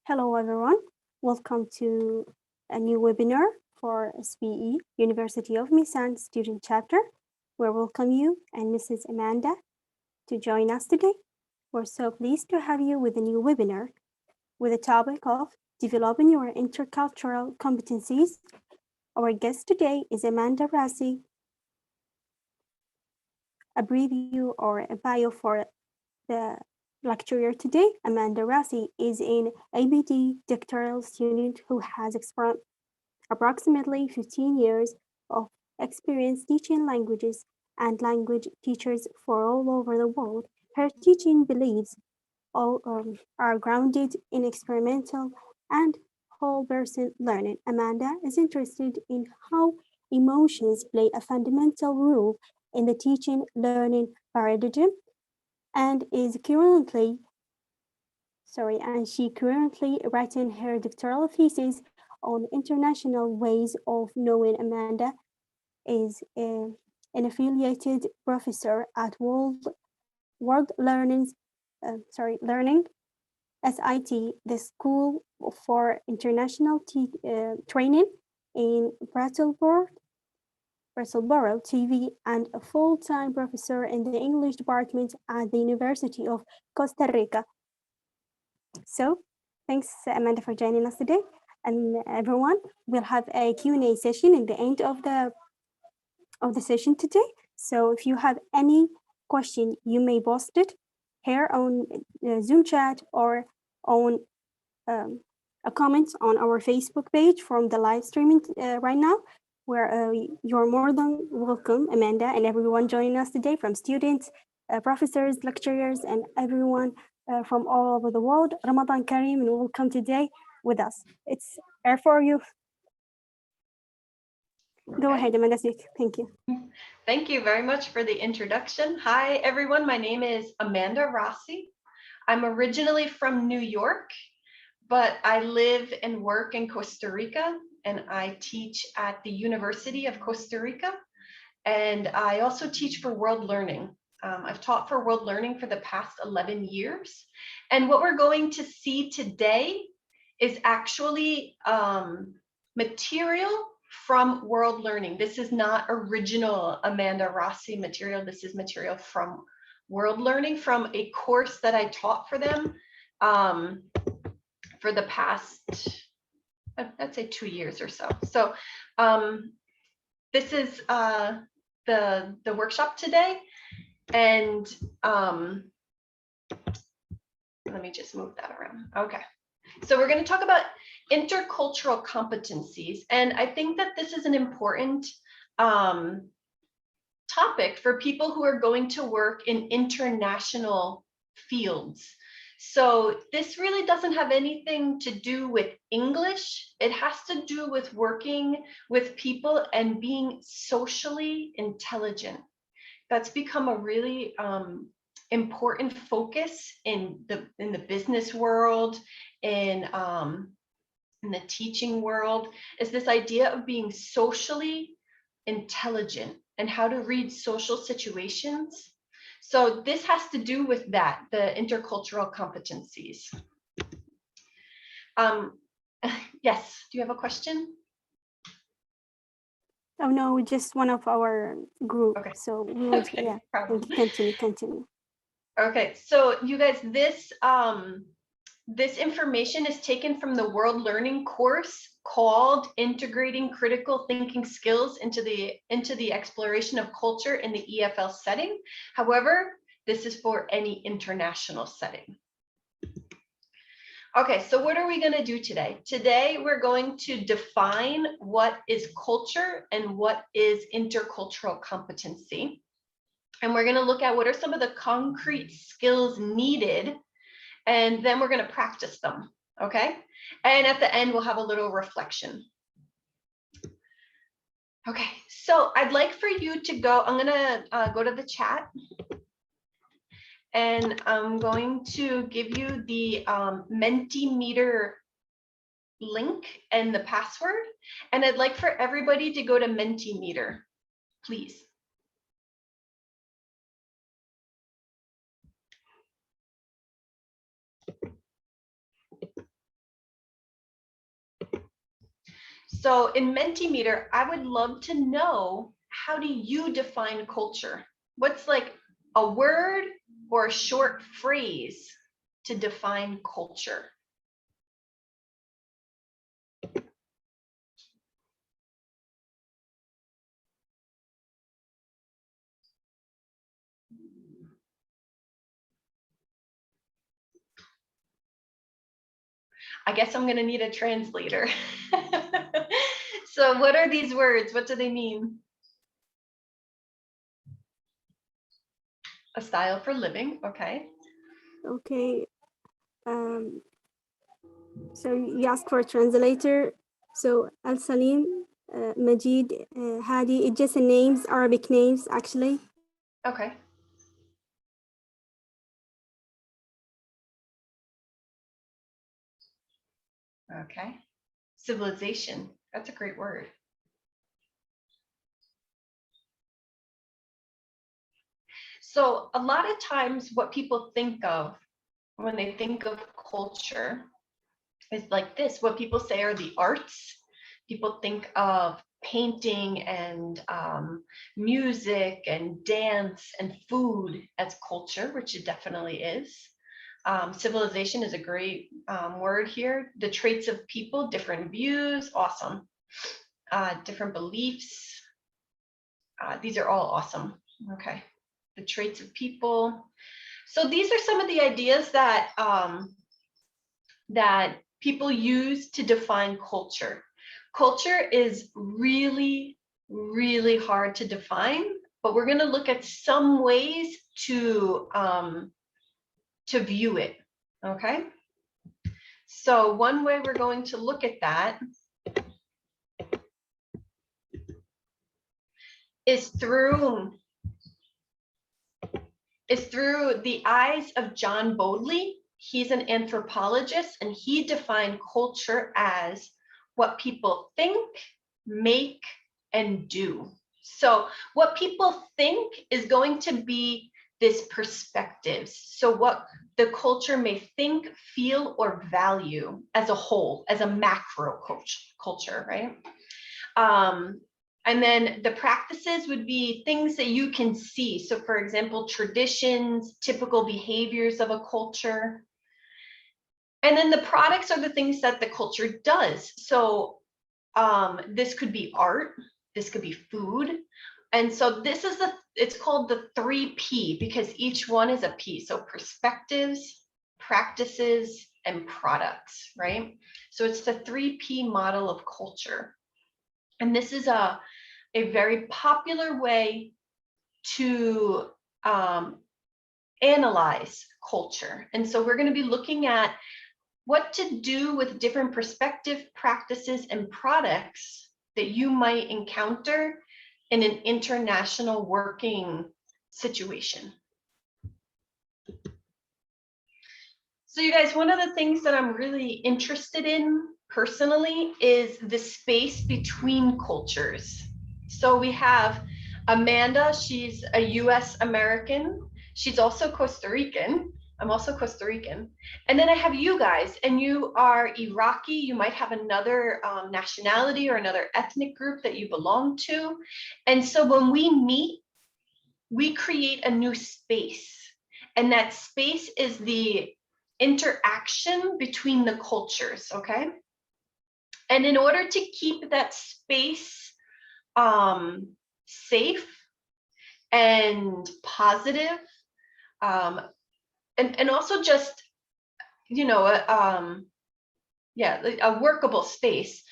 Hello, everyone. Welcome to a new webinar for SPE, University of Misan Student Chapter. We welcome you and Mrs. Amanda to join us today. We're so pleased to have you with a new webinar with the topic of developing your intercultural competencies. Our guest today is Amanda Rossai. A preview or a bio for the lecturer today. Amanda Rossai is an ABD doctoral student who has approximately 15 years of experience teaching languages and language teachers for all over the world. Her teaching beliefs are grounded in experimental and whole person learning. Amanda is interested in how emotions play a fundamental role in the teaching learning paradigm and she currently writing her doctoral thesis on international ways of knowing. Amanda is an affiliated professor at World Learning SIT, the School for International Training in Brattleboro, TV, and a full-time professor in the English department at the University of Costa Rica. So thanks, Amanda, for joining us today. And everyone, we'll have a Q&A session in the end of the session today. So if you have any question, you may post it here on Zoom chat or on a comment on our Facebook page from the live streaming right now, where you're more than welcome, Amanda, and everyone joining us today, from students, professors, lecturers, and everyone from all over the world. Ramadan Kareem, and welcome today with us. It's air for you. Okay. Go ahead, Amanda. Thank you. Thank you very much for the introduction. Hi, everyone. My name is Amanda Rossai. I'm originally from New York, but I live and work in Costa Rica, and I teach at the University of Costa Rica, and I also teach for World Learning. I've taught for World Learning for the past 11 years, and what we're going to see today is actually material from World Learning. This is not original Amanda Rossai material. This is material from World Learning, from a course that I taught for them for the past, I'd say 2 years or so. So this is the workshop today. And let me just move that around. Okay. So we're going to talk about intercultural competencies. And I think that this is an important topic for people who are going to work in international fields. So this really doesn't have anything to do with English. It has to do with working with people and being socially intelligent. That's become a really important focus in the business world, in the teaching world, is this idea of being socially intelligent and how to read social situations. So this has to do with that, the intercultural competencies. Yes, do you have a question? Oh no, just one of our group. Okay. So we would, okay, yeah, continue. Okay, so you guys, this information is taken from the World Learning course called Integrating Critical Thinking Skills into the Exploration of Culture in the EFL Setting. However, this is for any international setting. Okay, so what are we going to do today? Today, we're going to define what is culture and what is intercultural competency. And we're going to look at what are some of the concrete skills needed, and then we're going to practice them, okay? And at the end, we'll have a little reflection. Okay, so I'd like for you to go, I'm going to go to the chat. And I'm going to give you the Mentimeter link and the password. And I'd like for everybody to go to Mentimeter, please. So in Mentimeter, I would love to know, how do you define culture? What's like a word or a short phrase to define culture? I guess I'm going to need a translator. So what are these words? What do they mean? A style for living. Okay. Okay. So you asked for a translator. So Al Salim, Majid, Hadi, it's just names, Arabic names actually. Okay. Okay. Civilization. That's a great word. So a lot of times what people think of when they think of culture is like this. What people say are the arts. People think of painting and music and dance and food as culture, which it definitely is. Civilization is a great word here. The traits of people, different views, awesome. Different beliefs. These are all awesome. Okay. The traits of people. So these are some of the ideas that that people use to define culture. Culture is really, really hard to define, but we're going to look at some ways to view it. Okay. So one way we're going to look at that is through the eyes of John Bodley. He's an anthropologist, and he defined culture as what people think, make, and do. So what people think is going to be this perspective. So what the culture may think, feel, or value as a whole, as a macro culture, right? And then the practices would be things that you can see. So for example, traditions, typical behaviors of a culture. And then the products are the things that the culture does. So this could be art, this could be food. And so this is it's called the 3P because each one is a P. So perspectives, practices, and products, right? So it's the 3P model of culture. And this is a very popular way to analyze culture. And so we're going to be looking at what to do with different perspective, practices, and products that you might encounter in an international working situation. So you guys, one of the things that I'm really interested in personally is the space between cultures. So we have Amanda, she's a US American. She's also Costa Rican. I'm also Costa Rican. And then I have you guys, and you are Iraqi. You might have another nationality or another ethnic group that you belong to. And so when we meet, we create a new space. And that space is the interaction between the cultures, okay? And in order to keep that space safe and positive, and also just, you know, a workable space,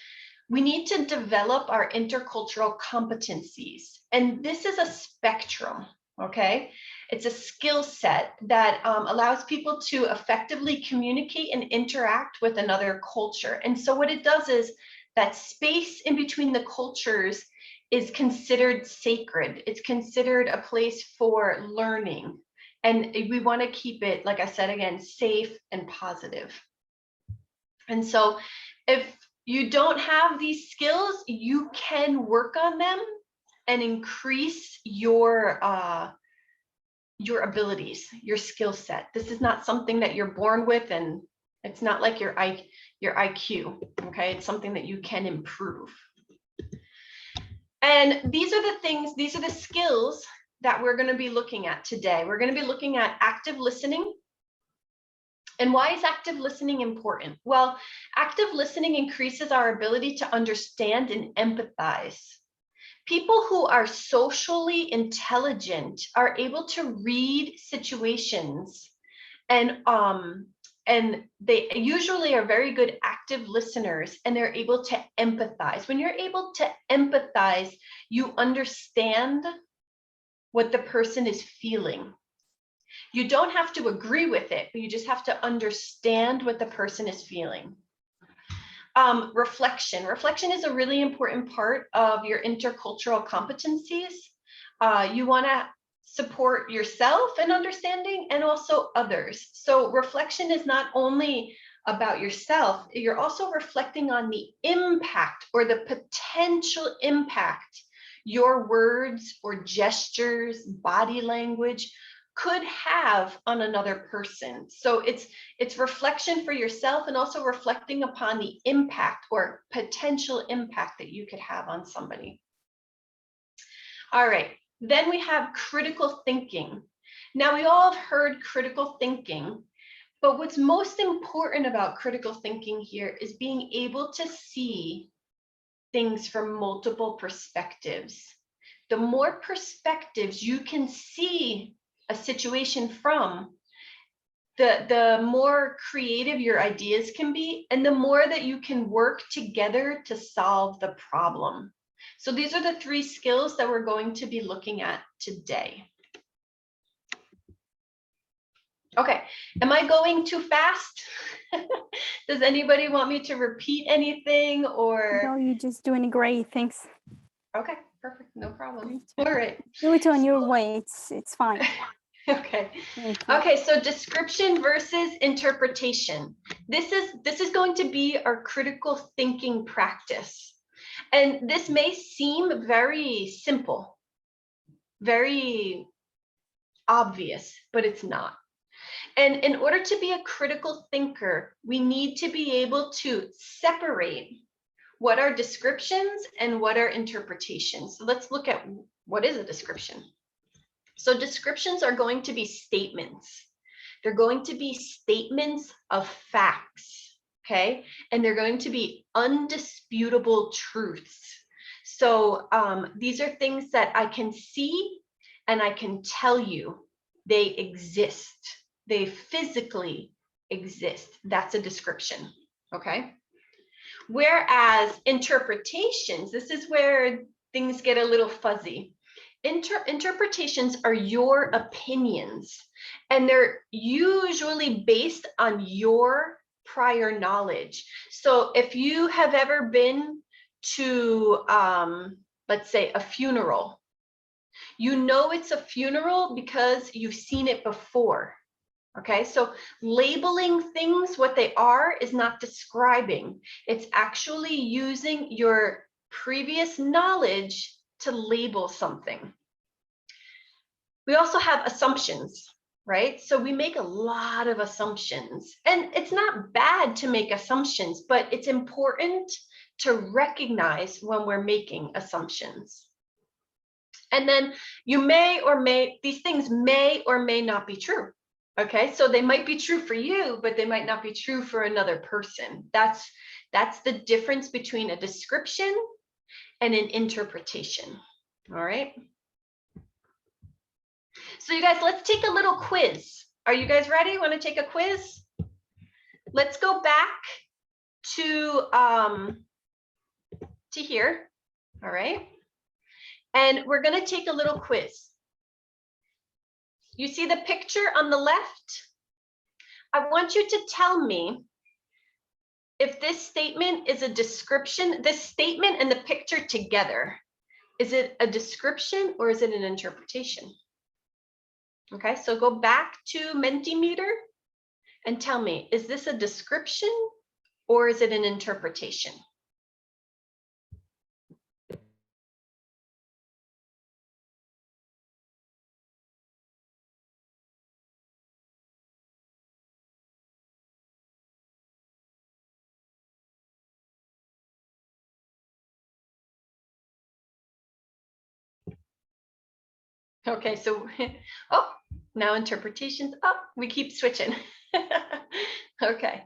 we need to develop our intercultural competencies. And this is a spectrum, okay? It's a skill set that allows people to effectively communicate and interact with another culture. And so what it does is that space in between the cultures is considered sacred. It's considered a place for learning. And we want to keep it, like I said again, safe and positive. And so if you don't have these skills, you can work on them and increase your abilities, your skill set. This is not something that you're born with and It's not like your IQ, okay? It's something that you can improve. And these are the things, these are the skills that we're going to be looking at today. We're going to be looking at active listening. And why is active listening important? Well, active listening increases our ability to understand and empathize. People who are socially intelligent are able to read situations, and they usually are very good active listeners, and they're able to empathize. When you're able to empathize, you understand what the person is feeling. You don't have to agree with it, but you just have to understand what the person is feeling. Reflection. Reflection is a really important part of your intercultural competencies. You want to support yourself in understanding and also others. So reflection is not only about yourself, you're also reflecting on the impact or the potential impact your words or gestures, body language could have on another person. So it's reflection for yourself and also reflecting upon the impact or potential impact that you could have on somebody. All right, then we have critical thinking. Now, we all have heard critical thinking, but what's most important about critical thinking here is being able to see things from multiple perspectives. The more perspectives you can see a situation from, the more creative your ideas can be, and the more that you can work together to solve the problem. So these are the 3 skills that we're going to be looking at today. Okay, am I going too fast? Does anybody want me to repeat anything, or? No, you're just doing great, thanks. Okay, perfect, no problem. All right. Do it on your way, it's fine. Okay. Okay, so description versus interpretation. This is going to be our critical thinking practice. And this may seem very simple, very obvious, but it's not. And in order to be a critical thinker, we need to be able to separate what are descriptions and what are interpretations. So let's look at what is a description. So descriptions are going to be statements. They're going to be statements of facts, okay? And they're going to be undisputable truths. So these are things that I can see and I can tell you they exist. They physically exist. That's a description, okay? Whereas interpretations, this is where things get a little fuzzy. Interpretations are your opinions, and they're usually based on your prior knowledge. So if you have ever been to, let's say, a funeral, you know it's a funeral because you've seen it before. Okay, so labeling things what they are is not describing. It's actually using your previous knowledge to label something. We also have assumptions, right? So we make a lot of assumptions, and it's not bad to make assumptions, but it's important to recognize when we're making assumptions. And then these things may or may not be true. Okay, so they might be true for you, but they might not be true for another person. That's the difference between a description and an interpretation. All right. So you guys, let's take a little quiz. Are you guys ready? Want to take a quiz? Let's go back to here. All right. And we're going to take a little quiz. You see the picture on the left? I want you to tell me if this statement is a description, this statement and the picture together, is it a description or is it an interpretation? Okay, so go back to Mentimeter and tell me, is this a description or is it an interpretation? Okay, so, oh, now interpretations. Oh, we keep switching. Okay.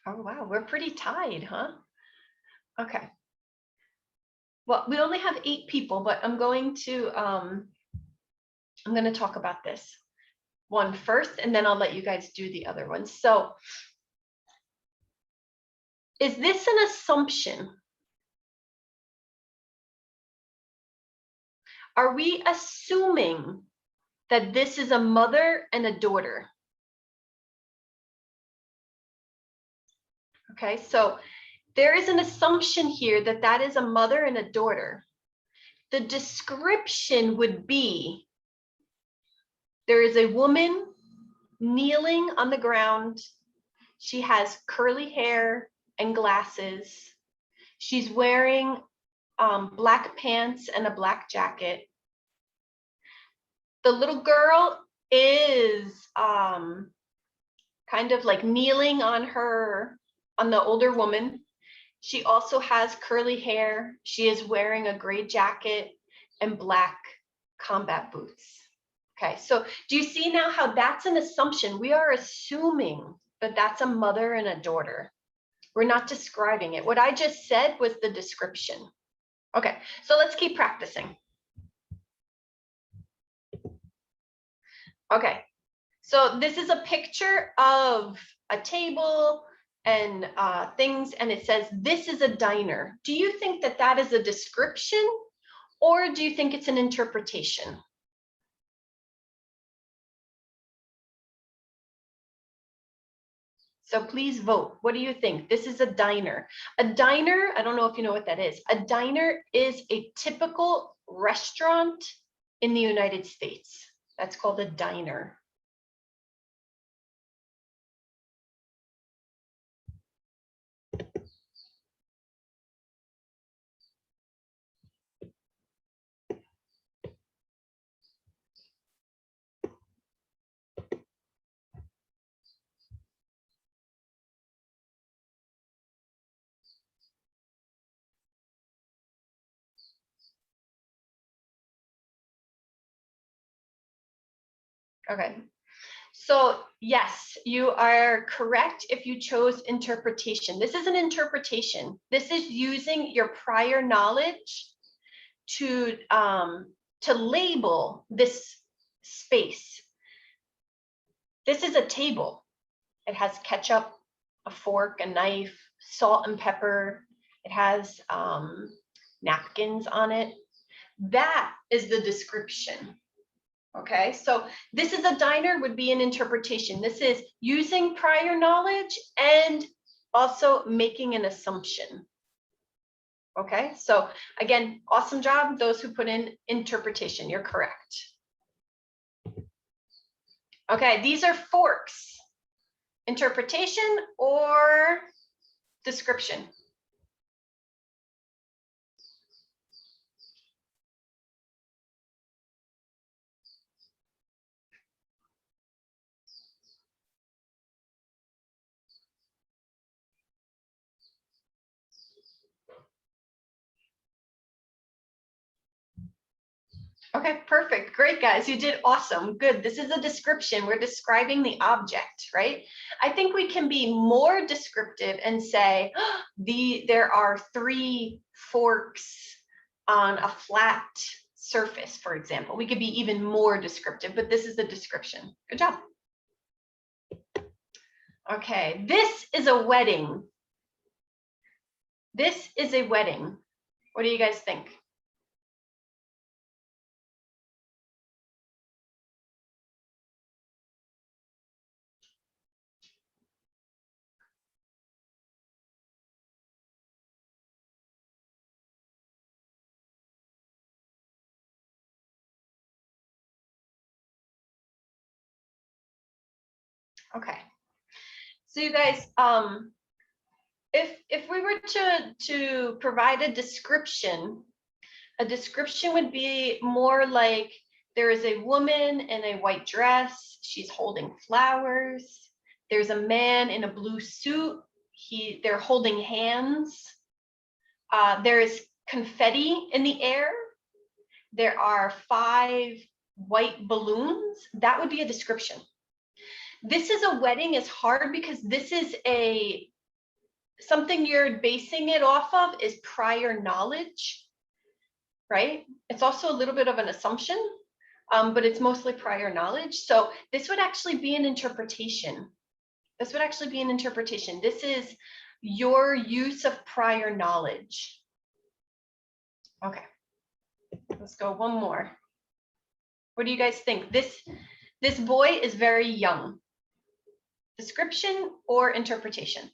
Oh, wow, we're pretty tied, huh? Okay. Well, we only have 8 people, but I'm going to talk about this one first, and then I'll let you guys do the other ones. So, is this an assumption? Are we assuming that this is a mother and a daughter? Okay, so there is an assumption here that that is a mother and a daughter. The description would be, there is a woman kneeling on the ground. She has curly hair and glasses. She's wearing black pants and a black jacket. The little girl is kind of like kneeling on the older woman. She also has curly hair. She is wearing a gray jacket and black combat boots. Okay, so do you see now how that's an assumption? We are assuming that that's a mother and a daughter. We're not describing it. What I just said was the description. Okay, so let's keep practicing. Okay, so this is a picture of a table and things, and it says, this is a diner. Do you think that that is a description, or do you think it's an interpretation? So please vote. What do you think? This is a diner. A diner, I don't know if you know what that is. A diner is a typical restaurant in the United States. That's called a diner. Okay. So yes, you are correct if you chose interpretation. This is an interpretation. This is using your prior knowledge to label this space. This is a table. It has ketchup, a fork, a knife, salt and pepper. It has napkins on it. That is the description. Okay, so this is a diner would be an interpretation. This is using prior knowledge and also making an assumption. Okay, so again, awesome job, those who put in interpretation, you're correct. Okay, these are forks. Interpretation or description? Okay, perfect. Great, guys. You did awesome. Good. This is a description. We're describing the object, right? I think we can be more descriptive and say, oh, there are 3 forks on a flat surface, for example. We could be even more descriptive, but this is the description. Good job. Okay, this is a wedding. This is a wedding. What do you guys think? Okay. So you guys, if we were to provide a description would be more like, there is a woman in a white dress. She's holding flowers. There's a man in a blue suit. They're holding hands. There is confetti in the air. There are 5 white balloons. That would be a description. This is a wedding is hard because this is something you're basing it off of is prior knowledge, right? It's also a little bit of an assumption, but it's mostly prior knowledge. So this would actually be an interpretation. This would actually be an interpretation. This is your use of prior knowledge. Okay, let's go one more. What do you guys think? This boy is very young. Description or interpretation?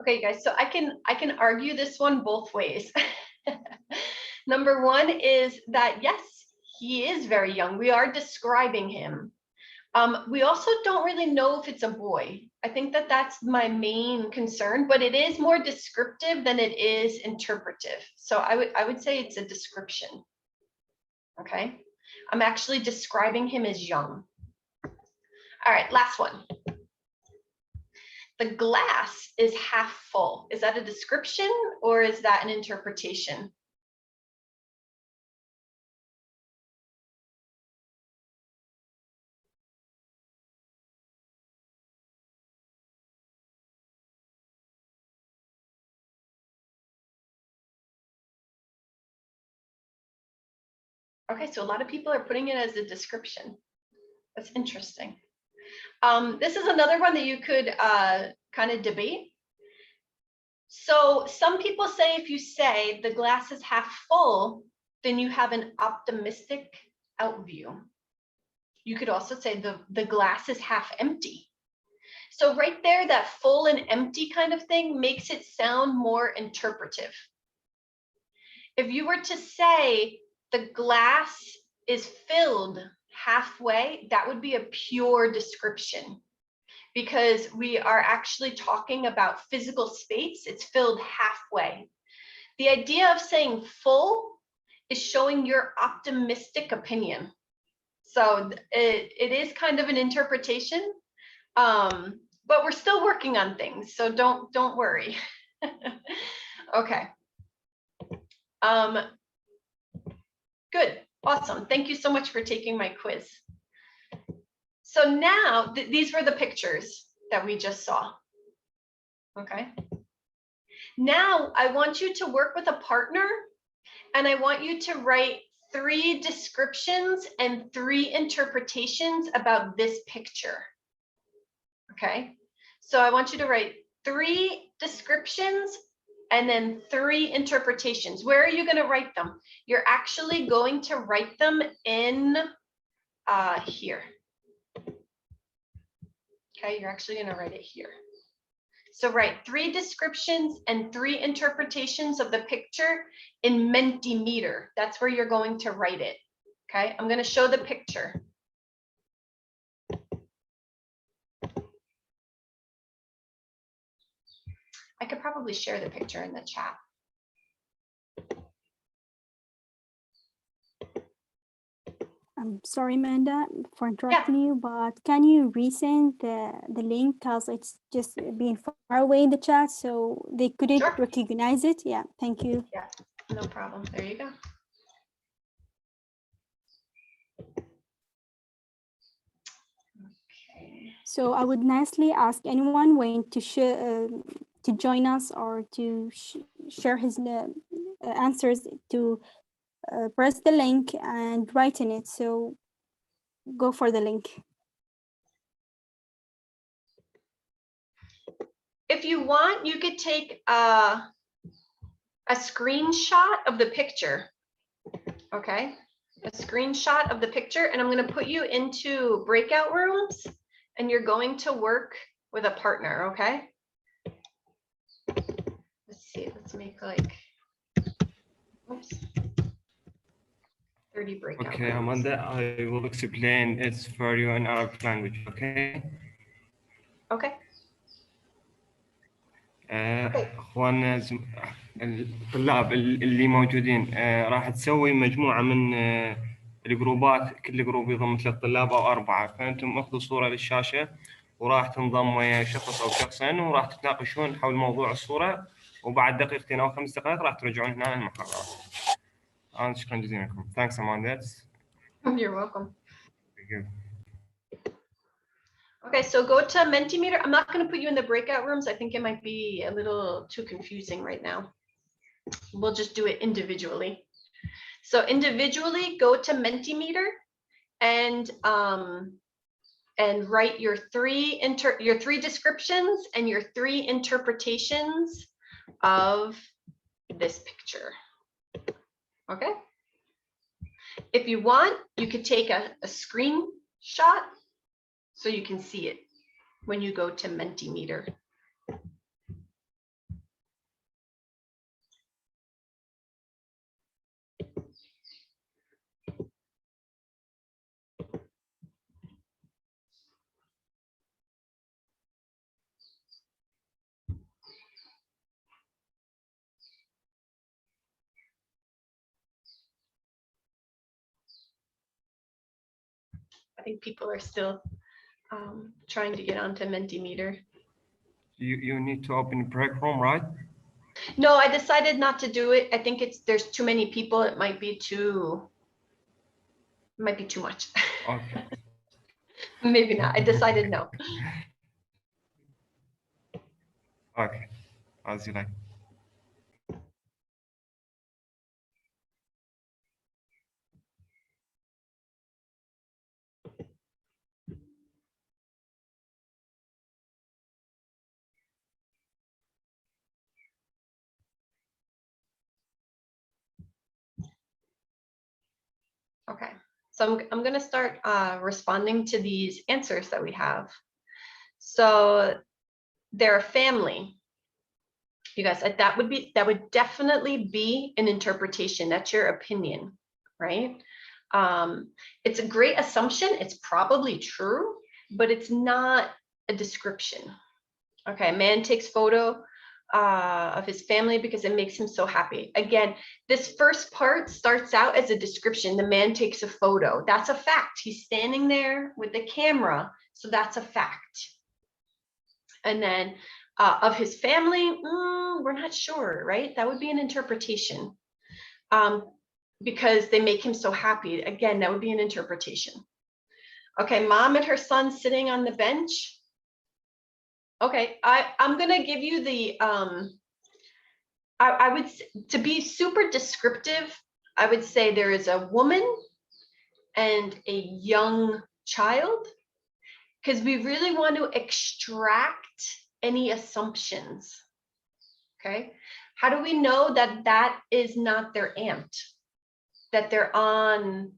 Okay, you guys, so I can argue this one both ways. Number one is that yes, he is very young. We are describing him. We also don't really know if it's a boy. I think that that's my main concern, but it is more descriptive than it is interpretive. So I would say it's a description. Okay, I'm actually describing him as young. All right, last one. The glass is half full. Is that a description or is that an interpretation? Okay, so a lot of people are putting it as a description. That's interesting. This is another one that you could kind of debate. So some people say if you say the glass is half full, then you have an optimistic outview. You could also say the glass is half empty. So right there, that full and empty kind of thing makes it sound more interpretive. If you were to say the glass is filled halfway, that would be a pure description because we are actually talking about physical space. It's filled halfway. The idea of saying full is showing your optimistic opinion. So it is kind of an interpretation, but we're still working on things. So don't worry. Okay. Good, awesome. Thank you so much for taking my quiz. So now these were the pictures that we just saw. Okay. Now I want you to work with a partner and I want you to write 3 descriptions and 3 interpretations about this picture. Okay. So I want you to write 3 descriptions and then 3 interpretations. Where are you going to write them? You're actually going to write them in here. Okay, you're actually going to write it here. So write 3 descriptions and 3 interpretations of the picture in Mentimeter. That's where you're going to write it. Okay, I'm going to show the picture. I could probably share the picture in the chat. I'm sorry, Amanda, for interrupting you, but can you resend the link because it's just being far away in the chat, so they couldn't recognize it? Yeah, thank you. Yeah, no problem. There you go. Okay. So I would nicely ask anyone when to join us or to share his answers to press the link and write in it. So go for the link. If you want, you could take a screenshot of the picture. Okay, a screenshot of the picture, and I'm going to put you into breakout rooms and you're going to work with a partner. Okay, let's see, let's make like, oops. 30 breakout Okay, rooms. Amanda, I will explain it for you in Arabic language, okay? Okay. اخواننا الطلاب اللي موجودين راح تسوي مجموعه من الجروبات، كل جروب يضم 3 طلاب او 4، فانتم اخذوا صوره للشاشه وراح تنضم ويا شخص او شخصين وراح تتناقشون حول موضوع الصوره، وبعد دقيقتين او 5 دقائق راح ترجعون هنا للمحاضره. شكرا جزيلا لكم. Thanks Amanda. You're welcome. Okay, so go to Mentimeter. I'm not going to put you in the breakout rooms. I think it might be a little too confusing right now. We'll just do it individually. So individually, go to Mentimeter and write your three descriptions and your 3 interpretations of this picture. Okay. If you want, you could take a screenshot so you can see it when you go to Mentimeter. I think people are still trying to get onto Mentimeter. You need to open the break room, right? No, I decided not to do it. I think there's too many people. It might be too much. Okay. Maybe not. I decided no. Okay. As you like. Okay, so I'm going to start responding to these answers that we have. So they're a family. You guys, that would definitely be an interpretation. That's your opinion, right? It's a great assumption. It's probably true, but it's not a description. Okay, man takes photo of his family because it makes him so happy. Again, this first part starts out as a description. The man takes a photo. That's a fact. He's standing there with the camera, so that's a fact. And then of his family, we're not sure, right? That would be an interpretation. Because they make him so happy. Again, that would be an interpretation. Okay, mom and her son sitting on the bench. Okay, I'm gonna give you the I would, to be super descriptive, I would say there is a woman and a young child, because we really want to extract any assumptions. Okay, how do we know that that is not their aunt? That they're on,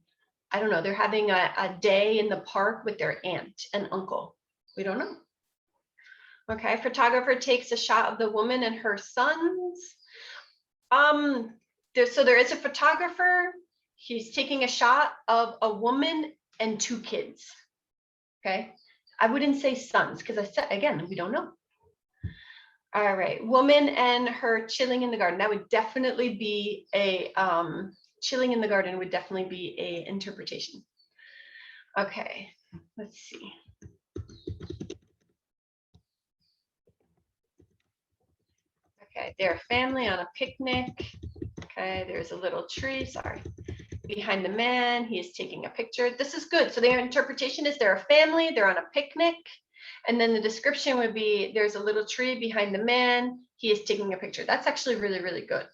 I don't know, they're having a day in the park with their aunt and uncle. We don't know. Okay, photographer takes a shot of the woman and her sons. So there is a photographer. He's taking a shot of a woman and 2 kids. Okay, I wouldn't say sons because I said, again, we don't know. All right, woman and her chilling in the garden. That would definitely be a chilling in the garden would definitely be a interpretation. Okay, let's see. Okay, they're a family on a picnic. Okay, there's a little tree, sorry. Behind the man, he is taking a picture. This is good. So their interpretation is they're a family, they're on a picnic. And then the description would be there's a little tree behind the man, he is taking a picture. That's actually really, really good.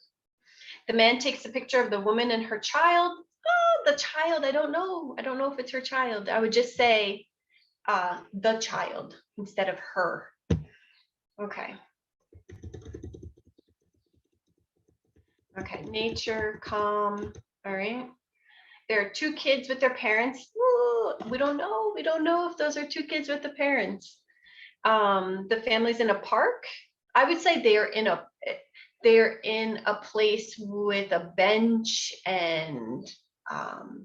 The man takes a picture of the woman and her child. Oh, the child, I don't know. I don't know if it's her child. I would just say the child instead of her. Okay. Okay, nature, calm, all right. There are 2 kids with their parents. Ooh, we don't know if those are 2 kids with the parents. The family's in a park. I would say they're in a place with a bench and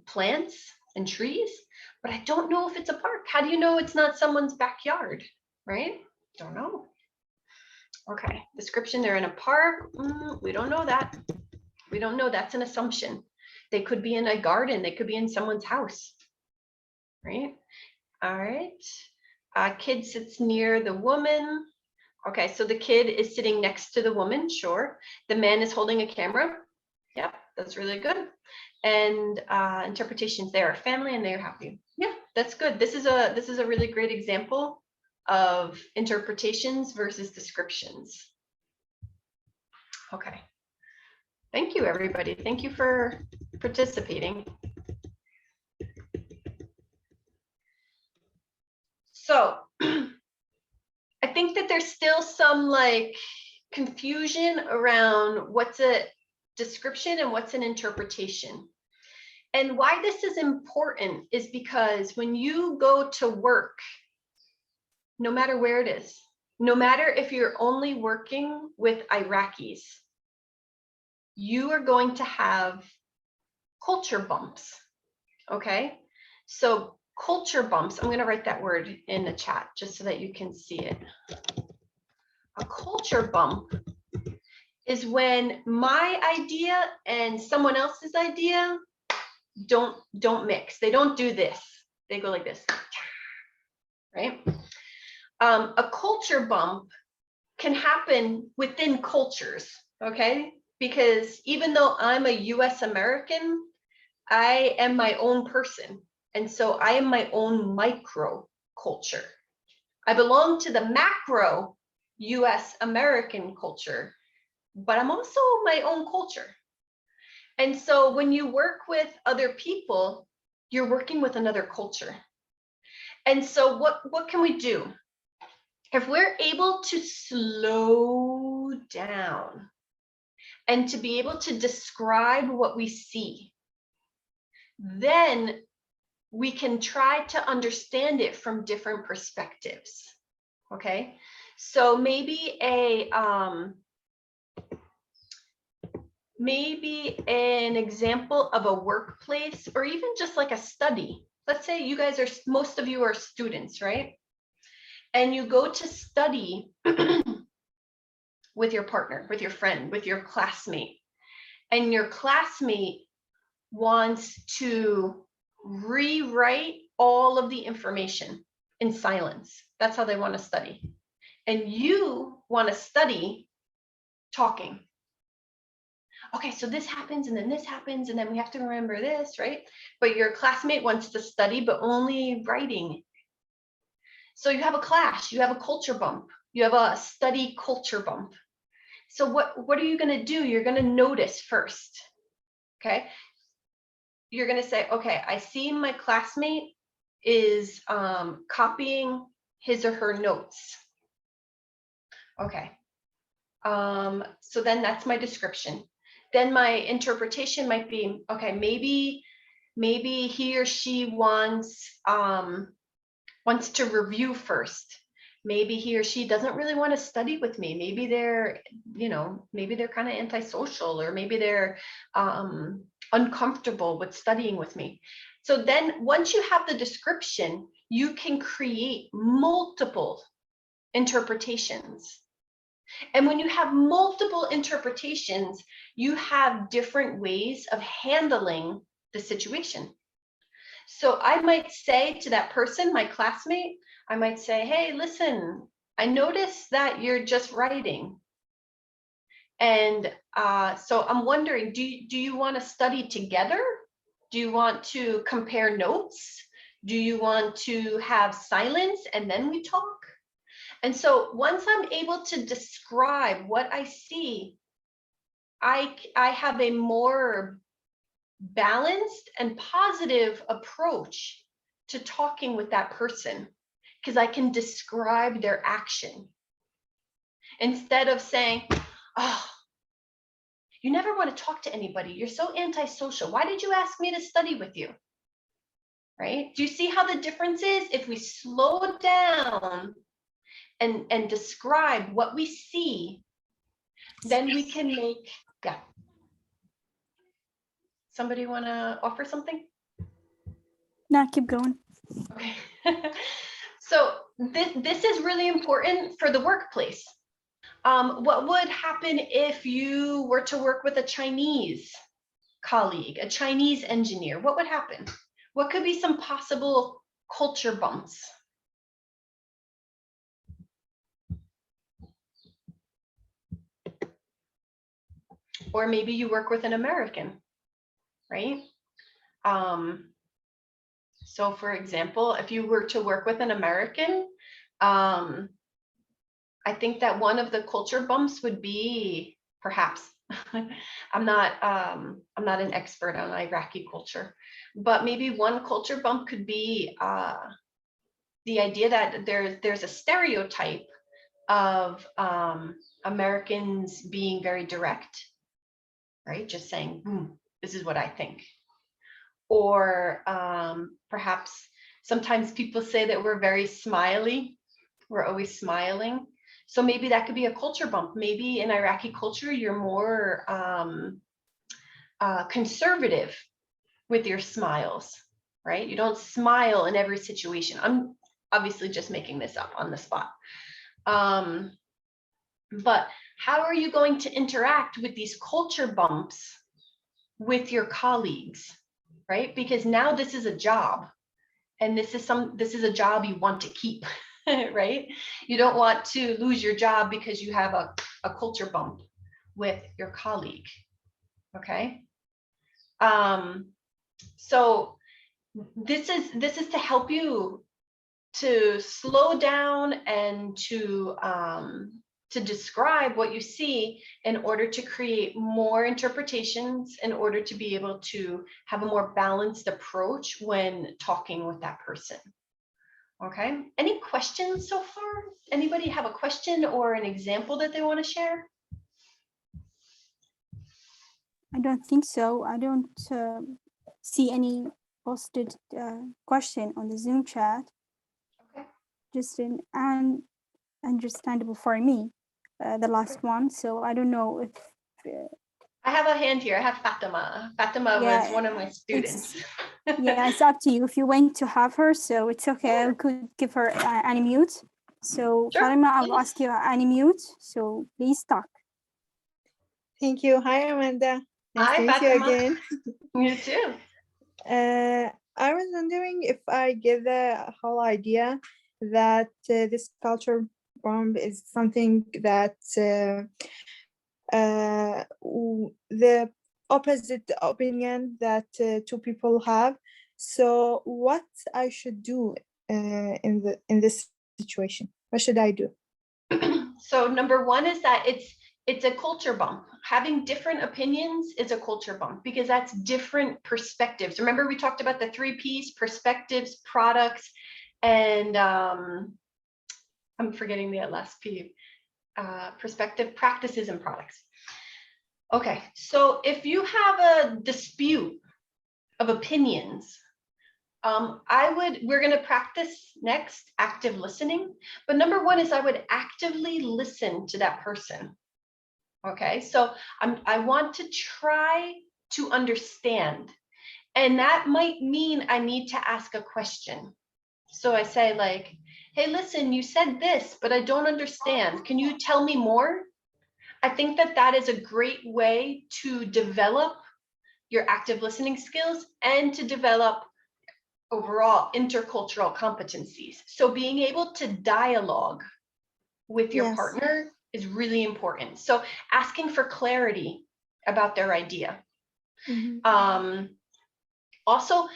plants and trees, but I don't know if it's a park. How do you know it's not someone's backyard, right? Don't know. Okay, description, they're in a park. We don't know that. We don't know, that's an assumption. They could be in a garden, they could be in someone's house, right? All right, kid sits near the woman. Okay, so the kid is sitting next to the woman, sure. The man is holding a camera. Yep, that's really good. And interpretations, they are family and they are happy. Yeah, that's good. This is a really great example of interpretations versus descriptions. Okay. Thank you, everybody. Thank you for participating. So I think that there's still some like confusion around what's a description and what's an interpretation. And why this is important is because when you go to work, no matter where it is, no matter if you're only working with Iraqis, you are going to have culture bumps, okay? So culture bumps, I'm gonna write that word in the chat just so that you can see it. A culture bump is when my idea and someone else's idea don't mix. They don't do this. They go like this, right? A culture bump can happen within cultures, okay? Because even though I'm a US American, I am my own person. And so I am my own micro culture. I belong to the macro US American culture, but I'm also my own culture. And so when you work with other people, you're working with another culture. And so what can we do? If we're able to slow down and to be able to describe what we see, then we can try to understand it from different perspectives, okay? So maybe an example of a workplace or even just like a study. Let's say you guys are, most of you are students, right? And you go to study with your partner, with your friend, with your classmate, and your classmate wants to rewrite all of the information in silence. That's how they want to study. And you want to study talking. Okay, so this happens and then this happens and then we have to remember this, right? But your classmate wants to study, but only writing. So you have a clash, you have a culture bump, you have a study culture bump. So what are you going to do? You're going to notice first, okay? You're going to say, okay, I see my classmate is copying his or her notes. Okay, so then that's my description. Then my interpretation might be, okay, maybe he or she wants to review first. Maybe he or she doesn't really want to study with me. Maybe they're, maybe they're kind of antisocial, or maybe they're uncomfortable with studying with me. So then once you have the description, you can create multiple interpretations. And when you have multiple interpretations, you have different ways of handling the situation. So I might say to that person, my classmate, I might say, hey, listen, I noticed that you're just writing. And so I'm wondering, do you want to study together? Do you want to compare notes? Do you want to have silence and then we talk? And so once I'm able to describe what I see, I have a more balanced and positive approach to talking with that person, because I can describe their action instead of saying, oh, you never want to talk to anybody. You're so antisocial. Why did you ask me to study with you? Right? Do you see how the difference is? If we slow down and describe what we see, then we can make, yeah. Somebody want to offer something? No, keep going. Okay. So this is really important for the workplace. What would happen if you were to work with a Chinese colleague, a Chinese engineer? What would happen? What could be some possible culture bumps? Or maybe you work with an American, right? So for example, if you were to work with an American, I think that one of the culture bumps would be, perhaps, I'm not an expert on Iraqi culture, but maybe one culture bump could be the idea that there's a stereotype of Americans being very direct, right? Just saying, this is what I think. Or perhaps sometimes people say that we're very smiley. We're always smiling. So maybe that could be a culture bump. Maybe in Iraqi culture, you're more conservative with your smiles, right? You don't smile in every situation. I'm obviously just making this up on the spot. But how are you going to interact with these culture bumps with your colleagues, right? Because now this is a job, and this is a job you want to keep, right? You don't want to lose your job because you have a culture bump with your colleague, okay? So this is to help you to slow down and to describe what you see in order to create more interpretations, in order to be able to have a more balanced approach when talking with that person. Okay, any questions so far? Anybody have a question or an example that they want to share? I don't think so. I don't see any posted question on the Zoom chat. Okay. Just an understandable for me, the last one. So I don't know if. I have a hand here. I have Fatima. Fatima was one of my students. Yeah, it's up to you if you want to have her. So it's okay. I could give her unmute. So Sure, Fatima, I'll please. ask you unmute. So please talk. Thank you. Hi, Amanda. Nice Hi, to meet you Fatima. again. You too. I was wondering if I get the whole idea that this culture bomb is something that the opposite opinion that two people have. So what I should do in this situation? What should I do? So number one is that it's a culture bump. Having different opinions is a culture bump because that's different perspectives. Remember we talked about the 3 Ps: perspectives, products, and I'm forgetting the last P. Perspective, practices, and products. Okay, so if you have a dispute of opinions, we're going to practice next active listening. But number one is I would actively listen to that person. Okay, so I want to try to understand. And that might mean I need to ask a question. So I say like, hey, listen, you said this, but I don't understand. Can you tell me more? I think that is a great way to develop your active listening skills and to develop overall intercultural competencies. So being able to dialogue with your partner is really important. So asking for clarity about their idea. Mm-hmm. Also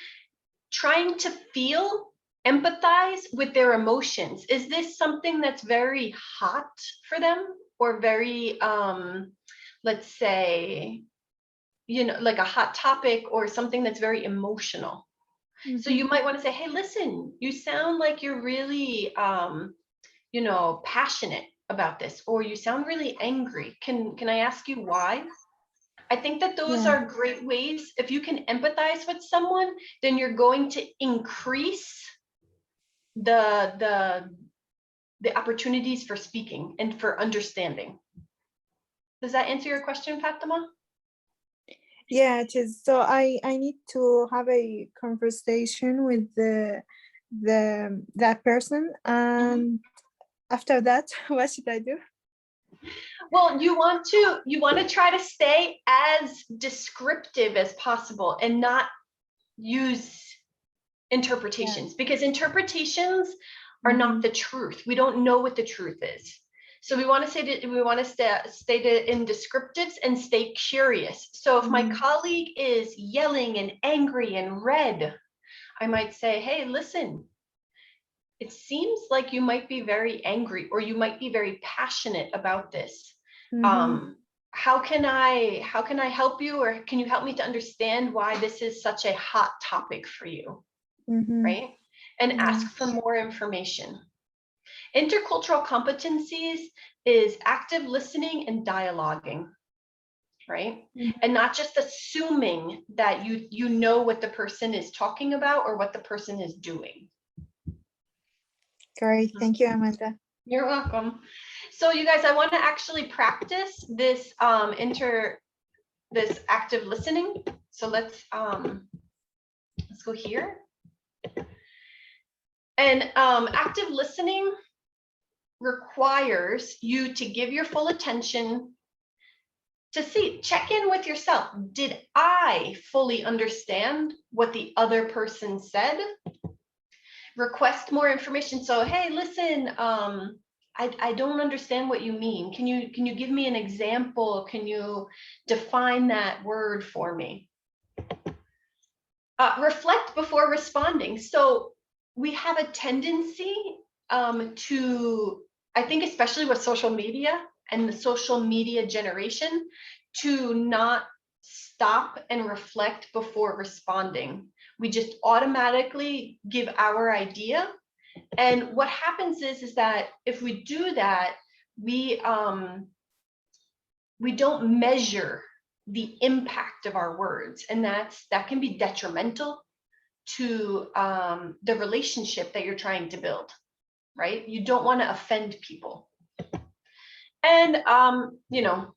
trying to empathize with their emotions. Is this something that's very hot for them or very, let's say, like a hot topic or something that's very emotional? Mm-hmm. So you might want to say, hey, listen, you sound like you're really, passionate about this, or you sound really angry. Can I ask you why? I think that those are great ways. If you can empathize with someone, then you're going to increase the opportunities for speaking and for understanding. Does that answer your question, Fatima? Yeah, it is. So I need to have a conversation with that person, and after that, what should I do? Well, you want to try to stay as descriptive as possible and not use interpretations, because interpretations are not the truth. We don't know what the truth is. So we want to stay in descriptives and stay curious. So if my colleague is yelling and angry and red, I might say, hey, listen, it seems like you might be very angry, or you might be very passionate about this. How can I help you, or can you help me to understand why this is such a hot topic for you? Right? And ask for more information. Intercultural competencies is active listening and dialoguing, right? And not just assuming that you know what the person is talking about or what the person is doing. Great, thank you, Amanda. You're welcome. So you guys, I want to actually practice this this active listening. So let's go here. And active listening requires you to give your full attention to check in with yourself. Did I fully understand what the other person said? Request more information. So, hey, listen, I don't understand what you mean. Can you give me an example? Can you define that word for me? Reflect before responding. So we have a tendency to, I think, especially with social media and the social media generation, to not stop and reflect before responding. We just automatically give our idea. And what happens is that if we do that, we don't measure the impact of our words, and that can be detrimental to the relationship that you're trying to build, right? You don't want to offend people. And you know,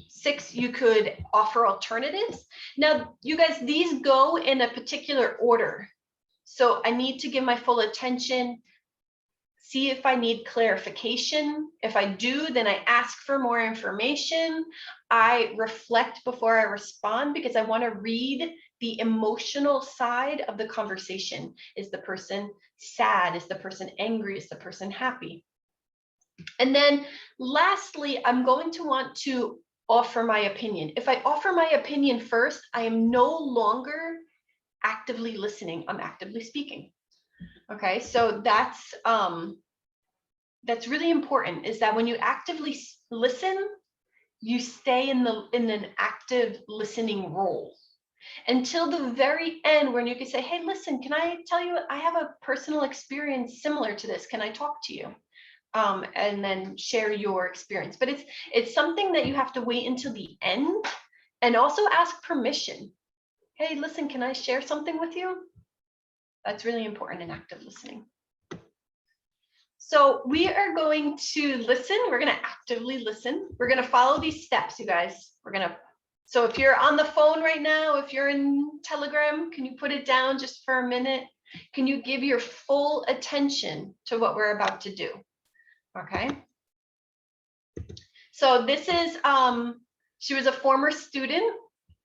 6, you could offer alternatives. Now, you guys, these go in a particular order. So I need to give my full attention, see if I need clarification. If I do, then I ask for more information. I reflect before I respond, because I want to read the emotional side of the conversation. Is the person sad? Is the person angry? Is the person happy? And then lastly, I'm going to want to offer my opinion. If I offer my opinion first, I am no longer actively listening, I'm actively speaking. Okay, so that's really important, is that when you actively listen, you stay in an active listening role until the very end, when you can say, hey, listen, can I tell you, I have a personal experience similar to this. Can I talk to you? And then share your experience. But it's something that you have to wait until the end, and also ask permission. Hey, listen, can I share something with you? That's really important in active listening. So we are going to listen. We're going to actively listen. We're going to follow these steps, you guys. So if you're on the phone right now, if you're in Telegram, can you put it down just for a minute? Can you give your full attention to what we're about to do? Okay. So this is, she was a former student.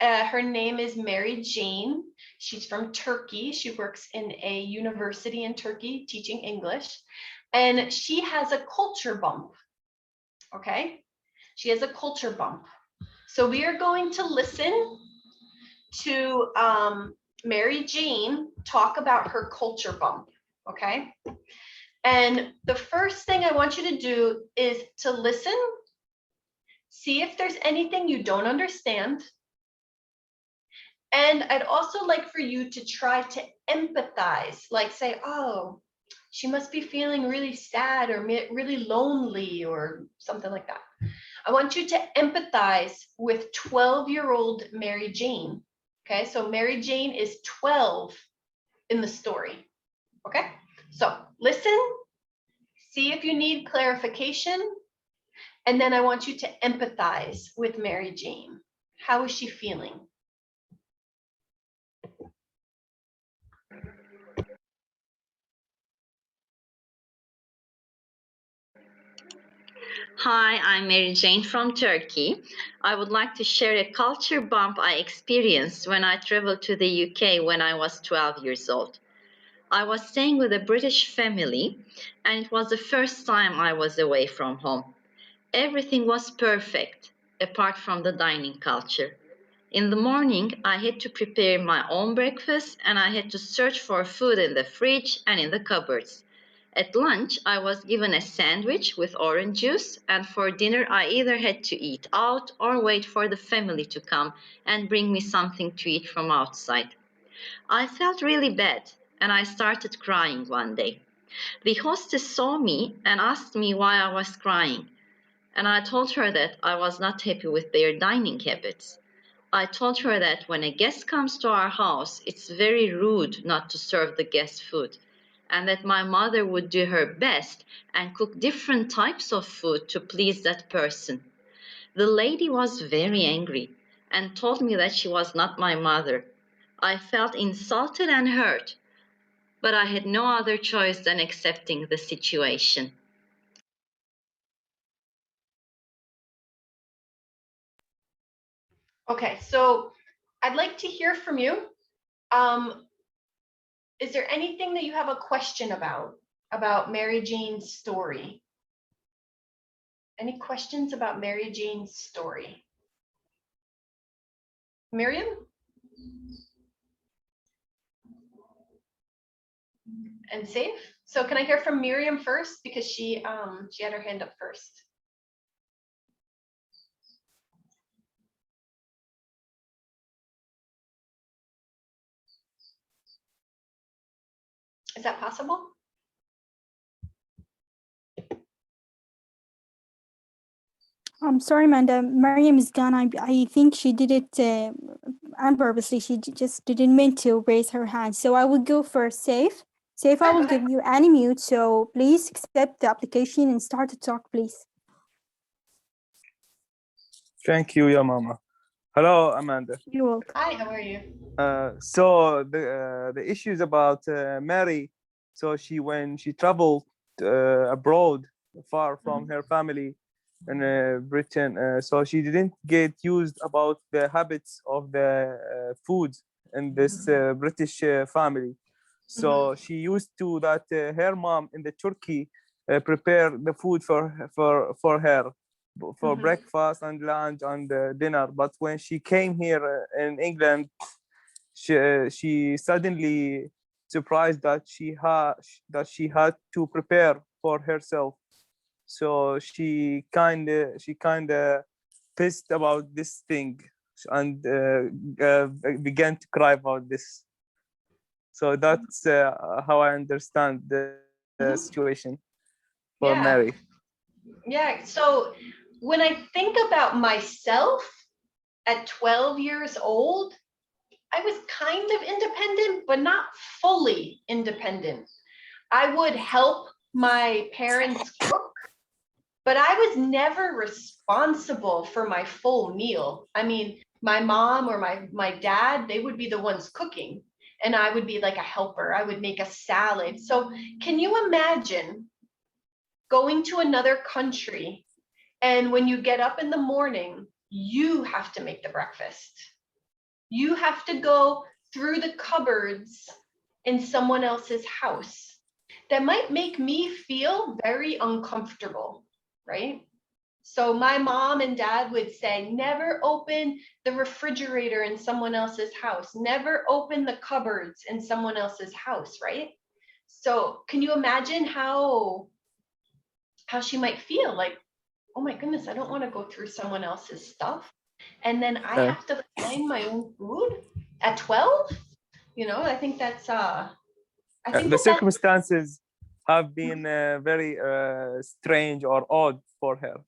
Her name is Mary Jane. She's from Turkey. She works in a university in Turkey teaching English. And she has a culture bump. Okay. She has a culture bump. So we are going to listen to Mary Jane talk about her culture bump. Okay. And the first thing I want you to do is to listen, see if there's anything you don't understand. And I'd also like for you to try to empathize, like say, oh, she must be feeling really sad or really lonely or something like that. I want you to empathize with 12-year-old Mary Jane. Okay, so Mary Jane is 12 in the story. Okay, so listen, see if you need clarification, and then I want you to empathize with Mary Jane. How is she feeling? Hi, I'm Mary Jane from Turkey. I would like to share a culture bump I experienced when I traveled to the UK when I was 12 years old. I was staying with a British family, and it was the first time I was away from home. Everything was perfect, apart from the dining culture. In the morning, I had to prepare my own breakfast, and I had to search for food in the fridge and in the cupboards. At lunch, I was given a sandwich with orange juice, and for dinner, I either had to eat out or wait for the family to come and bring me something to eat from outside. I felt really bad, and I started crying one day. The hostess saw me and asked me why I was crying, and I told her that I was not happy with their dining habits. I told her that when a guest comes to our house, it's very rude not to serve the guest food, and that my mother would do her best and cook different types of food to please that person. The lady was very angry and told me that she was not my mother. I felt insulted and hurt, but I had no other choice than accepting the situation. Okay, so I'd like to hear from you. Is there anything that you have a question about Mary Jane's story? Any questions about Mary Jane's story? Miriam? And Safe? So can I hear from Miriam first, because she had her hand up first. Is that possible? I'm sorry, Amanda. Mariam is gone. I think she did it unpurposely. She just didn't mean to raise her hand. So I will go first. Safe. Safe, I will give you unmute. So please accept the application and start to talk, please. Thank you, ya mama. Hello, Amanda. You're welcome. Hi, how are you? So the issue is about Mary. So when she traveled abroad, far from her family in Britain, so she didn't get used about the habits of the food in this British family. So she used to that her mom in the Turkey prepare the food for her for breakfast and lunch and dinner. But when she came here in England, she suddenly surprised that she had to prepare for herself. So she kind of pissed about this thing and began to cry about this. So that's how I understand the situation for Mary. Yeah, so when I think about myself at 12 years old, I was kind of independent, but not fully independent. I would help my parents cook, but I was never responsible for my full meal. I mean, my mom or my dad, they would be the ones cooking, and I would be like a helper. I would make a salad. So can you imagine going to another country, and when you get up in the morning, you have to make the breakfast. You have to go through the cupboards in someone else's house. That might make me feel very uncomfortable, right? So my mom and dad would say, never open the refrigerator in someone else's house, never open the cupboards in someone else's house, right? So can you imagine how she might feel like, oh my goodness, I don't want to go through someone else's stuff. And then I have to find my own food at 12? You know, I think that's the circumstances have been very strange or odd for her.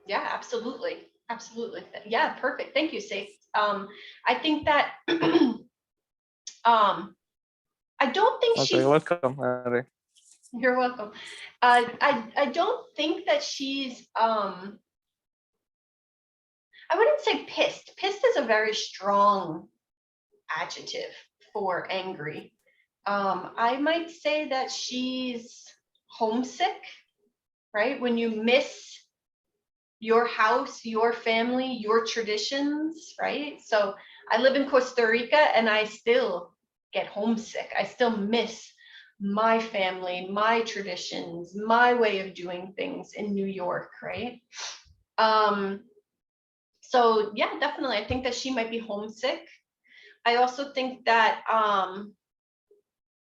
Yeah, absolutely. Absolutely. Yeah, perfect. Thank you, Safe. I think that I don't think she's welcome, Harry. You're welcome. I don't think that she's I wouldn't say pissed. Pissed is a very strong adjective for angry. I might say that she's homesick, right? When you miss your house, your family, your traditions, right? So I live in Costa Rica and I still get homesick. I still miss my family, my traditions, my way of doing things in New York, right? So yeah, definitely. I think that she might be homesick. I also think that,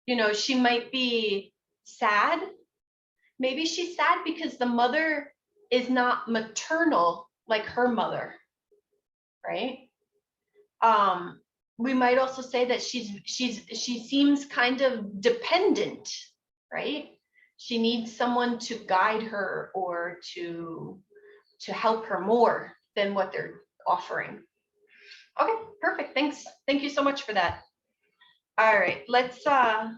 you know, she might be sad. Maybe she's sad because the mother is not maternal like her mother, right? We might also say that she seems kind of dependent, right? She needs someone to guide her or to help her more than what they're offering. Okay, perfect. Thanks. Thank you so much for that. All right, let's so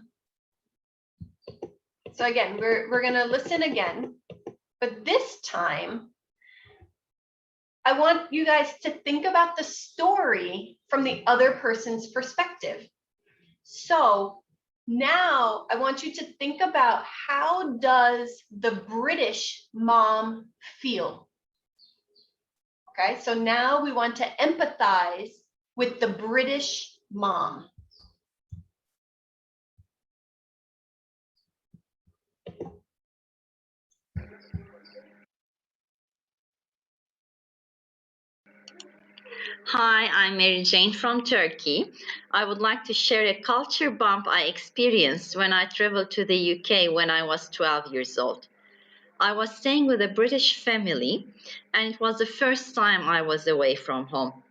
again, we're gonna listen again, but this time I want you guys to think about the story from the other person's perspective. So now I want you to think about, how does the British mom feel? Okay, so now we want to empathize with the British mom. Hi, I'm Mary Jane from Turkey. I would like to share a culture bump I experienced when I traveled to the UK when I was 12 years old. I was staying with a British family, and it was the first time I was away from home.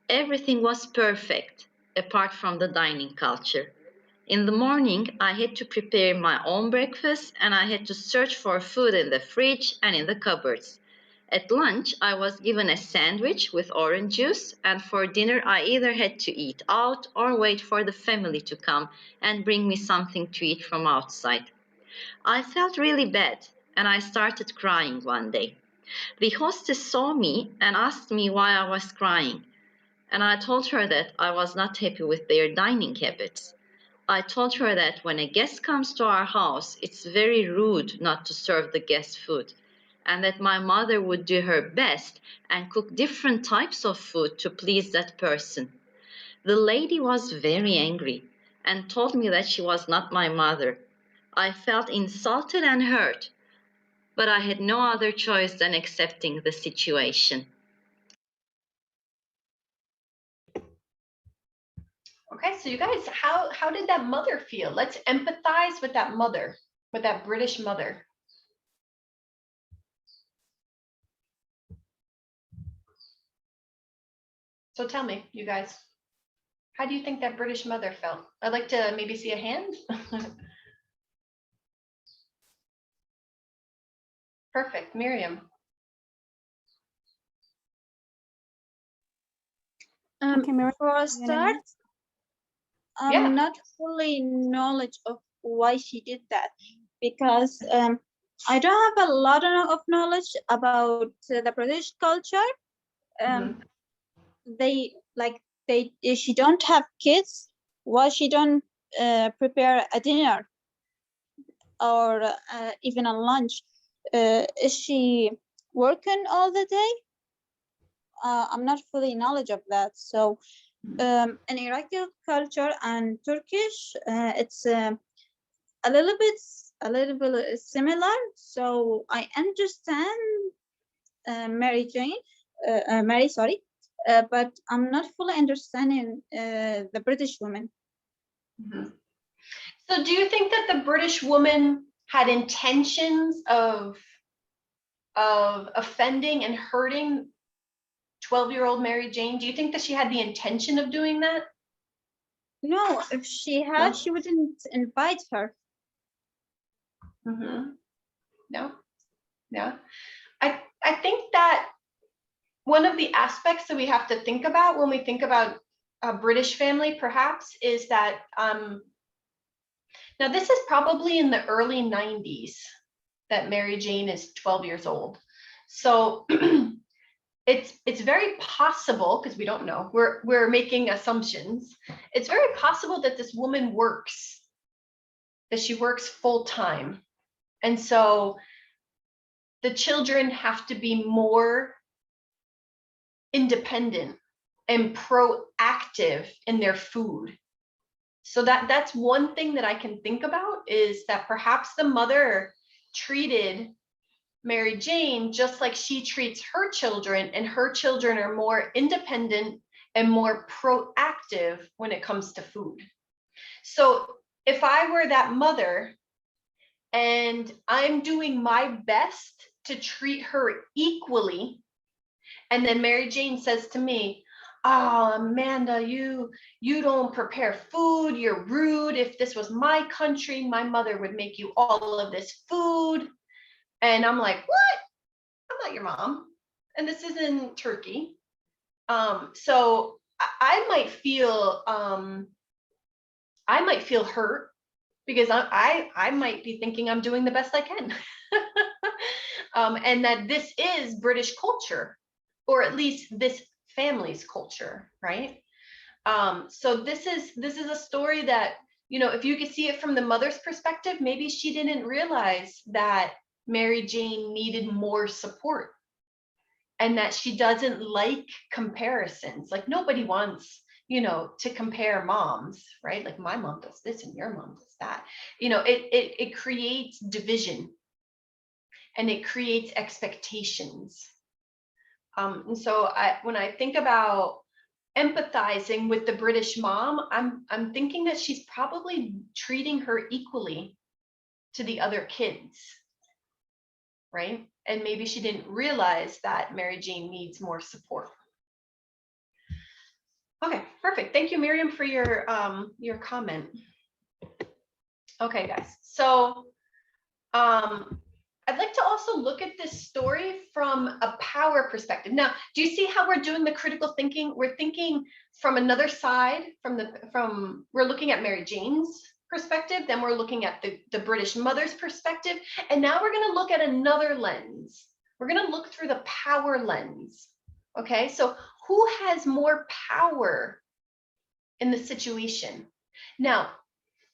Everything was perfect, apart from the dining culture. In the morning, I had to prepare my own breakfast, and I had to search for food in the fridge and in the cupboards. At lunch, I was given a sandwich with orange juice, and for dinner, I either had to eat out or wait for the family to come and bring me something to eat from outside. I felt really bad, and I started crying one day. The hostess saw me and asked me why I was crying, and I told her that I was not happy with their dining habits. I told her that when a guest comes to our house, it's very rude not to serve the guest food, and that my mother would do her best and cook different types of food to please that person. The lady was very angry and told me that she was not my mother. I felt insulted and hurt, but I had no other choice than accepting the situation. Okay, so you guys, how did that mother feel? Let's empathize with that mother, with that British mother. So tell me, you guys, how do you think that British mother felt? I'd like to maybe see a hand. Perfect, Miriam. Okay, Miriam, For a you wanna start, know? I'm Yeah. not fully knowledge of why she did that, because I don't have a lot of knowledge about the British culture. If she don't have kids, why she don't prepare a dinner or even a lunch? Is she working all the day? I'm not fully knowledge of that. So in Iraqi culture and Turkish, it's a little bit similar. So I understand Mary, sorry, but I'm not fully understanding the British woman. So do you think that the British woman had intentions of offending and hurting 12-year-old Mary Jane? Do you think that she had the intention of doing that? No, if she had, she wouldn't invite her. No, yeah. I think that one of the aspects that we have to think about when we think about a British family, perhaps, is that now this is probably in the early 90s that Mary Jane is 12 years old. So it's very possible, because we don't know, we're making assumptions. It's very possible that this woman works, that she works full time. And so the children have to be more independent and proactive in their food. So that's one thing that I can think about, is that perhaps the mother treated Mary Jane just like she treats her children, and her children are more independent and more proactive when it comes to food. So if I were that mother and I'm doing my best to treat her equally, and then Mary Jane says to me, "Oh, Amanda, you don't prepare food, you're rude. If this was my country, my mother would make you all of this food." And I'm like, "What? I'm not your mom. And this isn't Turkey." So I might feel hurt, because I might be thinking I'm doing the best I can. And that this is British culture, or at least this family's culture, right? So this is a story that, you know, if you could see it from the mother's perspective, maybe she didn't realize that Mary Jane needed more support, and that she doesn't like comparisons. Like, nobody wants, you know, to compare moms, right? Like, my mom does this and your mom does that. You know, it creates division, and it creates expectations. And so when I think about empathizing with the British mom, I'm thinking that she's probably treating her equally to the other kids, right? And maybe she didn't realize that Mary Jane needs more support. Okay, perfect. Thank you, Miriam, for your comment. Okay, guys. So I'd like to also look at this story from a power perspective. Now, do you see how we're doing the critical thinking? We're thinking from another side, we're looking at Mary Jane's perspective, then we're looking at the British mother's perspective, and now we're going to look at another lens. We're going to look through the power lens. Okay, so who has more power in the situation? Now,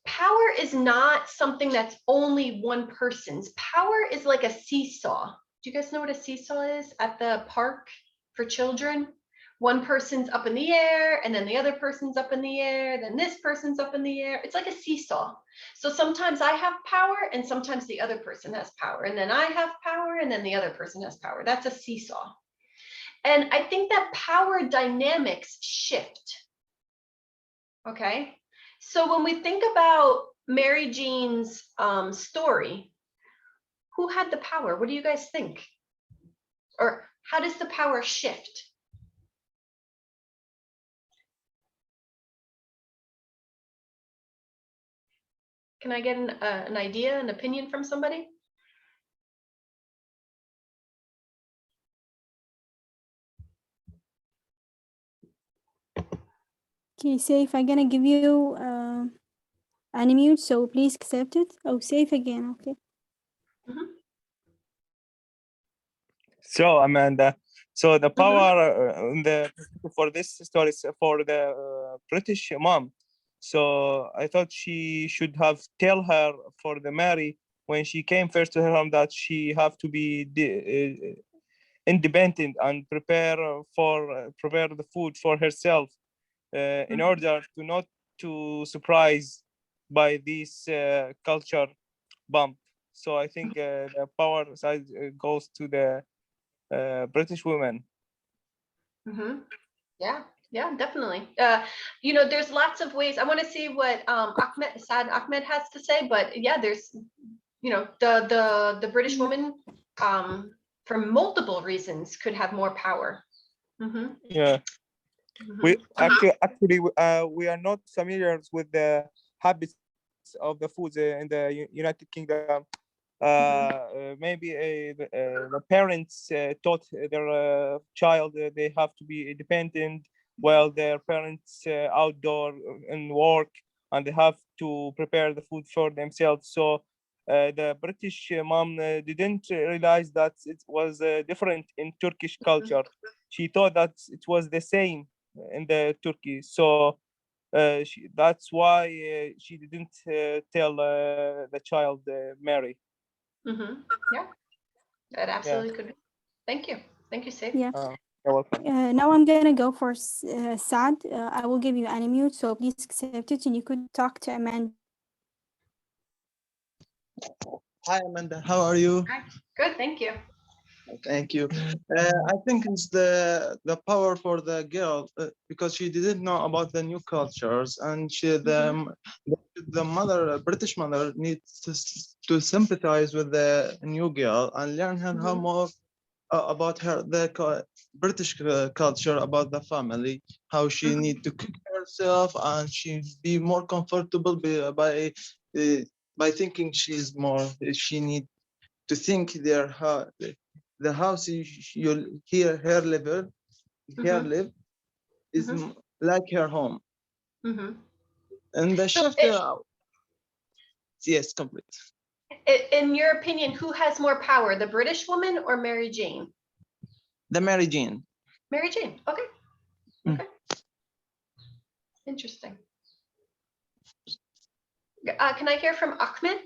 power is not something that's only one person's. Power is like a seesaw. Do you guys know what a seesaw is at the park for children? One person's up in the air, and then the other person's up in the air, then this person's up in the air. It's like a seesaw. So sometimes I have power, and sometimes the other person has power, and then I have power, and then the other person has power. That's a seesaw. And I think that power dynamics shift. Okay. So when we think about Mary Jane's story, who had the power? What do you guys think? Or how does the power shift? Can I get an idea, an opinion from somebody? Okay, Safe, I'm gonna give you unmute, so please accept it. Oh, Safe again, okay. So Amanda, so the power for this story is for the British mom. So I thought she should have tell her for the Mary when she came first to her home that she have to be independent and prepare the food for herself in order to not to surprise by this culture bump. So I think the power side goes to the British women. Yeah, definitely. You know, there's lots of ways. I want to see what Ahmed has to say, but yeah, there's, you know, the British woman for multiple reasons could have more power. Yeah. We actually we are not familiar with the habits of the foods in the United Kingdom. Maybe the parents taught their child they have to be independent, while their parents outdoor and work, and they have to prepare the food for themselves. So the British mom didn't realize that it was different in Turkish culture. She thought that it was the same in the Turkey. So that's why she didn't tell the child Mary. Yeah, that absolutely could be. Thank you, Saif. Yeah. You're welcome. Now I'm gonna go for Saad. I will give you unmute, so please accept it, and you could talk to Amanda. Hi, Amanda. How are you? Hi. Good, thank you. Thank you. I think it's the power for the girl because she didn't know about the new cultures, and the mother, British mother, needs to sympathize with the new girl and learn her how more about British culture, about the family, how she need to cook herself, and she be more comfortable by thinking she need to think the house you'll hear her live is like her home. And the So shift yes, complete. in your opinion, who has more power, the British woman or Mary Jane? The Mary Jane. Mary Jane, okay. Okay. Interesting. Can I hear from Ahmed?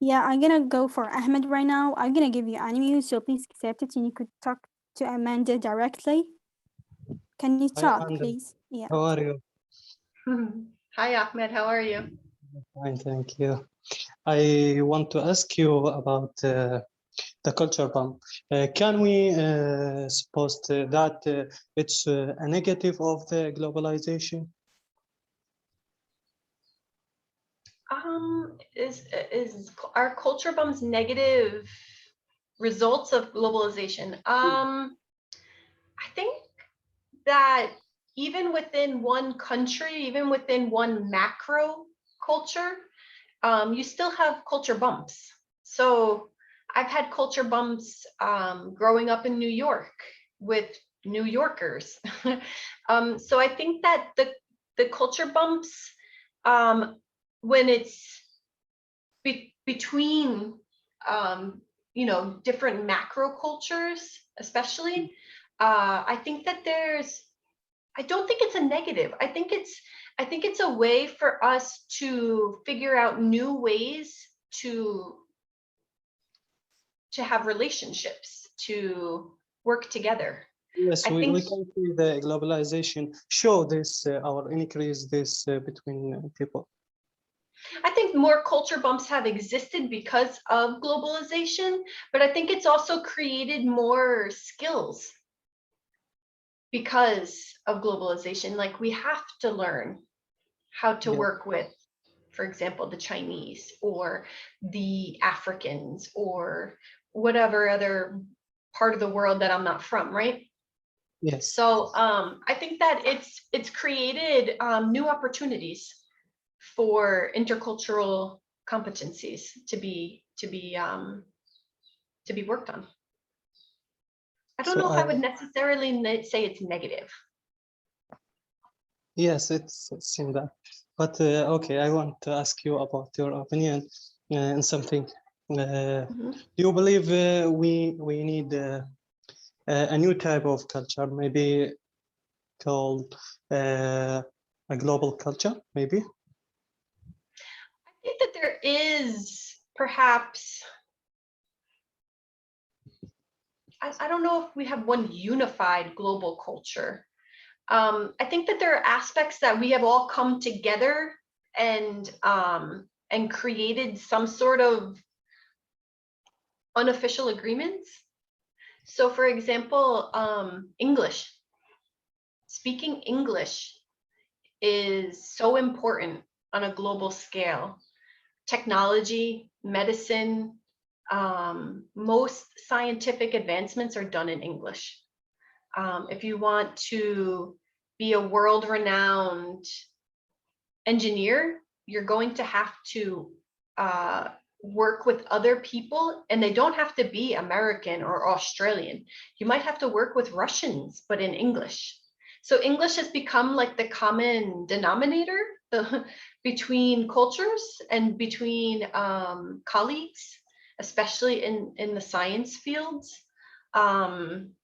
Yeah, I'm gonna go for Ahmed right now. I'm gonna give you unmute, so please accept it, and you could talk to Amanda directly. Can you Hi, talk, Amanda. please? Yeah. How are you? Hi, Ahmed. How are you? Fine, thank you. I want to ask you about the culture bump. Can we suppose that it's a negative of the globalization? Is our culture bumps negative results of globalization? I think that even within one country, even within one macro culture, you still have culture bumps. So I've had culture bumps growing up in New York with New Yorkers. So I think that the culture bumps, when it's between different macro cultures, especially, I think that I don't think it's a negative. I think it's a way for us to figure out new ways to have relationships, to work together. Yes, I we think can see the globalization show this or increase this between people. I think more culture bumps have existed because of globalization, but I think it's also created more skills because of globalization. Like, we have to learn how to work with, for example, the Chinese or the Africans or whatever other part of the world that I'm not from, right? Yes. So I think that it's created new opportunities for intercultural competencies to be worked on. I don't know if I would necessarily say it's negative. Yes, it's seen that. But okay, I want to ask you about your opinion in something. Do you believe we need a new type of culture, maybe called a global culture, maybe? I think that there is perhaps, I don't know if we have one unified global culture. I think that there are aspects that we have all come together and created some sort of unofficial agreements. So, for example, English. Speaking English is so important on a global scale. Technology, medicine, most scientific advancements are done in English. If you want to be a world-renowned engineer, you're going to have to work with other people, and they don't have to be American or Australian. You might have to work with Russians, but in English. So English has become like the common denominator between cultures and between colleagues, especially in the science fields. And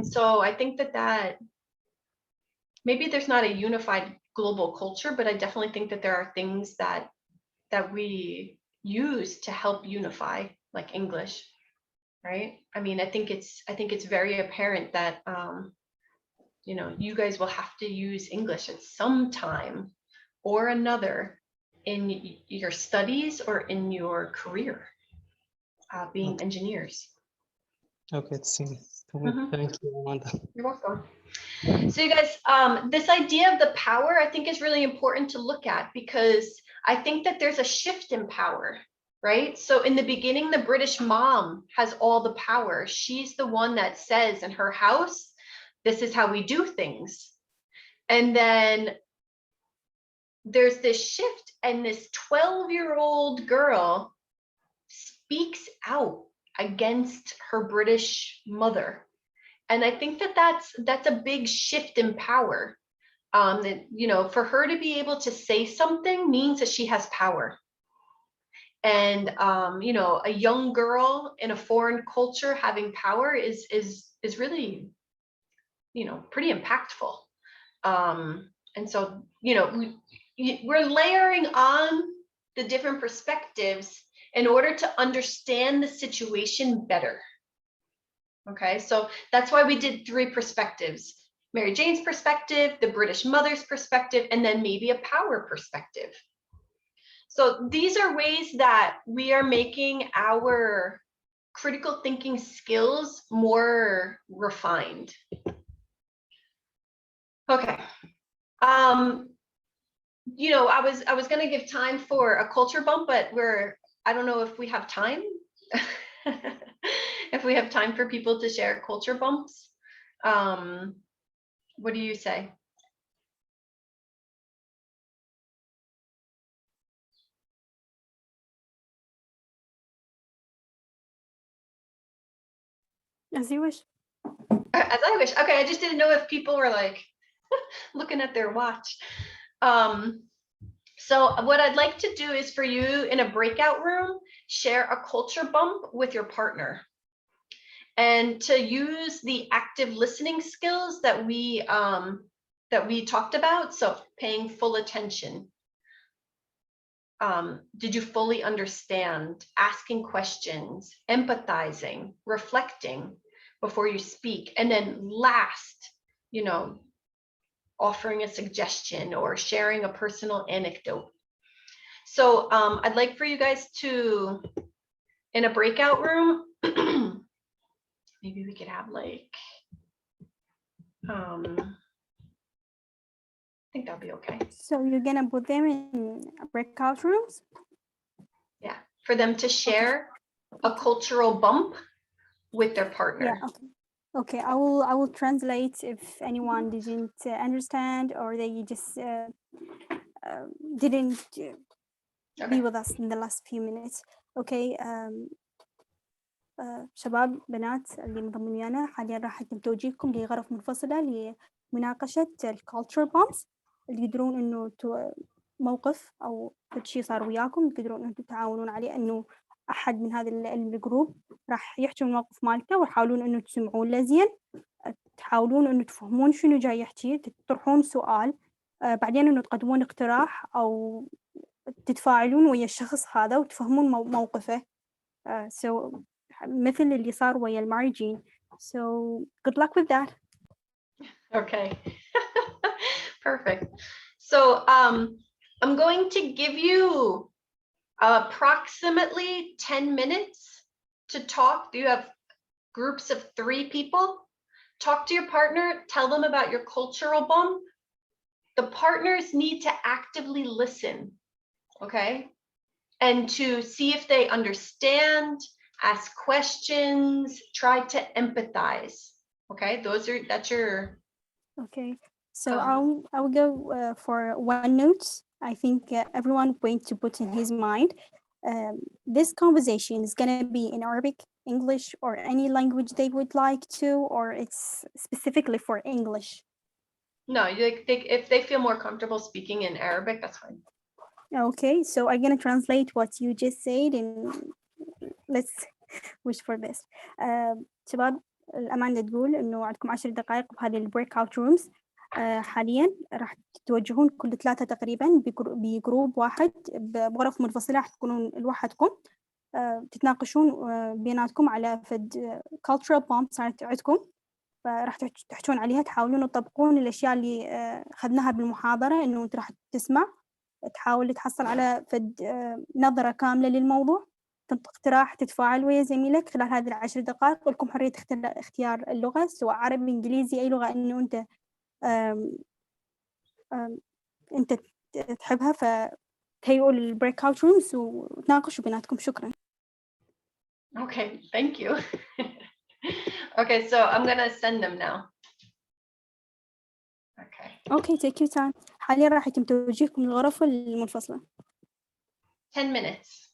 so I think that maybe there's not a unified global culture, but I definitely think that there are things that we use to help unify, like English. right? I mean, I think it's very apparent that you know, you guys will have to use English at some time or another in your studies or in your career, being engineers. Okay, thank you, Amanda. You're welcome. So you guys, this idea of the power, I think is really important to look at, because I think that there's a shift in power, right? So in the beginning, the British mom has all the power. She's the one that says in her house, this is how we do things. And then there's this shift, and this 12-year-old girl speaks out against her British mother. And I think that that's a big shift in power. That, you know, for her to be able to say something means that she has power. And you know, a young girl in a foreign culture having power is really, you know, pretty impactful. And so, you know, we're layering on the different perspectives in order to understand the situation better. Okay, so that's why we did 3 perspectives: Mary Jane's perspective, the British mother's perspective, and then maybe a power perspective. So these are ways that we are making our critical thinking skills more refined. Okay. You know, I was going to give time for a culture bump, but I don't know if we have time. If we have time for people to share culture bumps. What do you say? As you wish. As I wish. Okay, I just didn't know if people were like looking at their watch. So what I'd like to do is for you in a breakout room, share a culture bump with your partner, and to use the active listening skills that we talked about. So paying full attention. Did you fully understand? Asking questions, empathizing, reflecting before you speak, and then last, you know, offering a suggestion or sharing a personal anecdote. So I'd like for you guys to, in a breakout room, maybe we could have like, I think that'll be okay. So you're gonna put them in breakout rooms? Yeah, for them to share a cultural bump with their partner. Yeah, okay. Okay, I will translate if anyone didn't understand or they just didn't be with us in the last few minutes. Okay. شباب بنات اللي منضمين ويانا حاليا راح يتم توجيهكم لغرف منفصلة لمناقشة الكالتشر بومبس اللي تقدرون إنه موقف أو شيء صار وياكم تقدرون إنه تتعاونون عليه، إنه أحد من هذا الجروب راح يحكي الموقف مالته وحاولون إنه تسمعون له زين، تحاولون إنه تفهمون شنو جاي يحكي، تطرحون سؤال، بعدين إنه تقدمون اقتراح أو تتفاعلون ويا الشخص هذا وتفهمون موقفه. So مثل اللي صار ويا المارجين. So good luck with that. Okay. Perfect. So I'm going to give you approximately 10 minutes to talk. You have groups of 3 people. Talk to your partner, tell them about your cultural bump. The partners need to actively listen, okay? And to see if they understand, ask questions, try to empathize. Okay, that's your. Okay, so I will go for OneNote. I think everyone going to put in his mind. This conversation is going to be in Arabic, English, or any language they would like to, or it's specifically for English. No, if they feel more comfortable speaking in Arabic, that's fine. Okay, so I'm going to translate what you just said and let's wish for best. شباب الأماندا تقول إنه عندكم 10 دقائق بهذه البريك اوت رومز. حاليا راح تتوجهون كل 3 تقريبا بجروب واحد بغرف منفصلة، راح تكونون لوحدكم. تتناقشون بيناتكم على فد cultural bump صارت عندكم، فراح تحجون عليها، تحاولون تطبقون الأشياء اللي أخذناها بالمحاضرة، إنه أنت راح تسمع، تحاول تحصل على فد نظرة كاملة للموضوع، تنطق اقتراح، تتفاعل ويا زميلك خلال هذه ال10 دقائق، ولكم حرية اختيار اللغة سواء عربي إنجليزي أي لغة إنه أنت أنت تحبها. فتهيئوا البريك اوت رومز وتناقشوا بيناتكم. شكرا. Okay, thank you. Okay, so I'm gonna send them now. Okay. Okay, take your time. حاليا راح يتم توجيهكم للغرف المنفصلة. 10 minutes.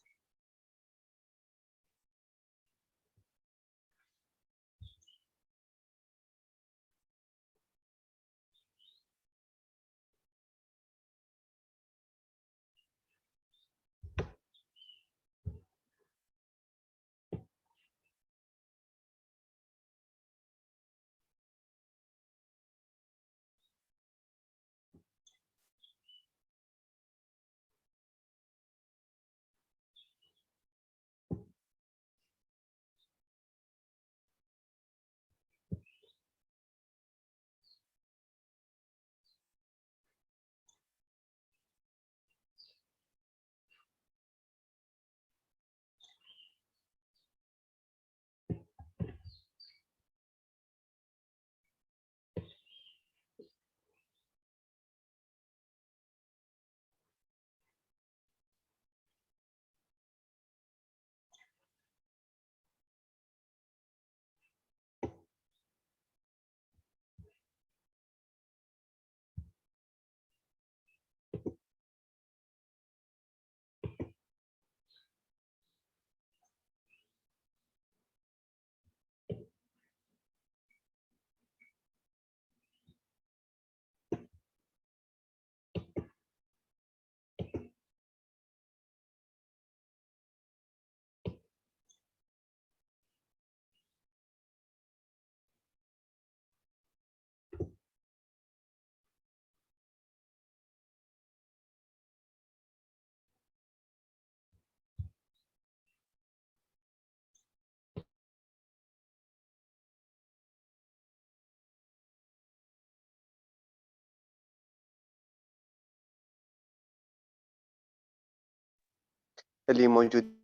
اللي موجود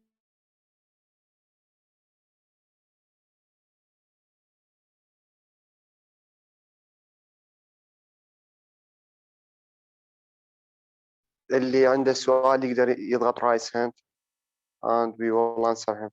اللي عنده سؤال يقدر يضغط رايس هاند and we will answer him.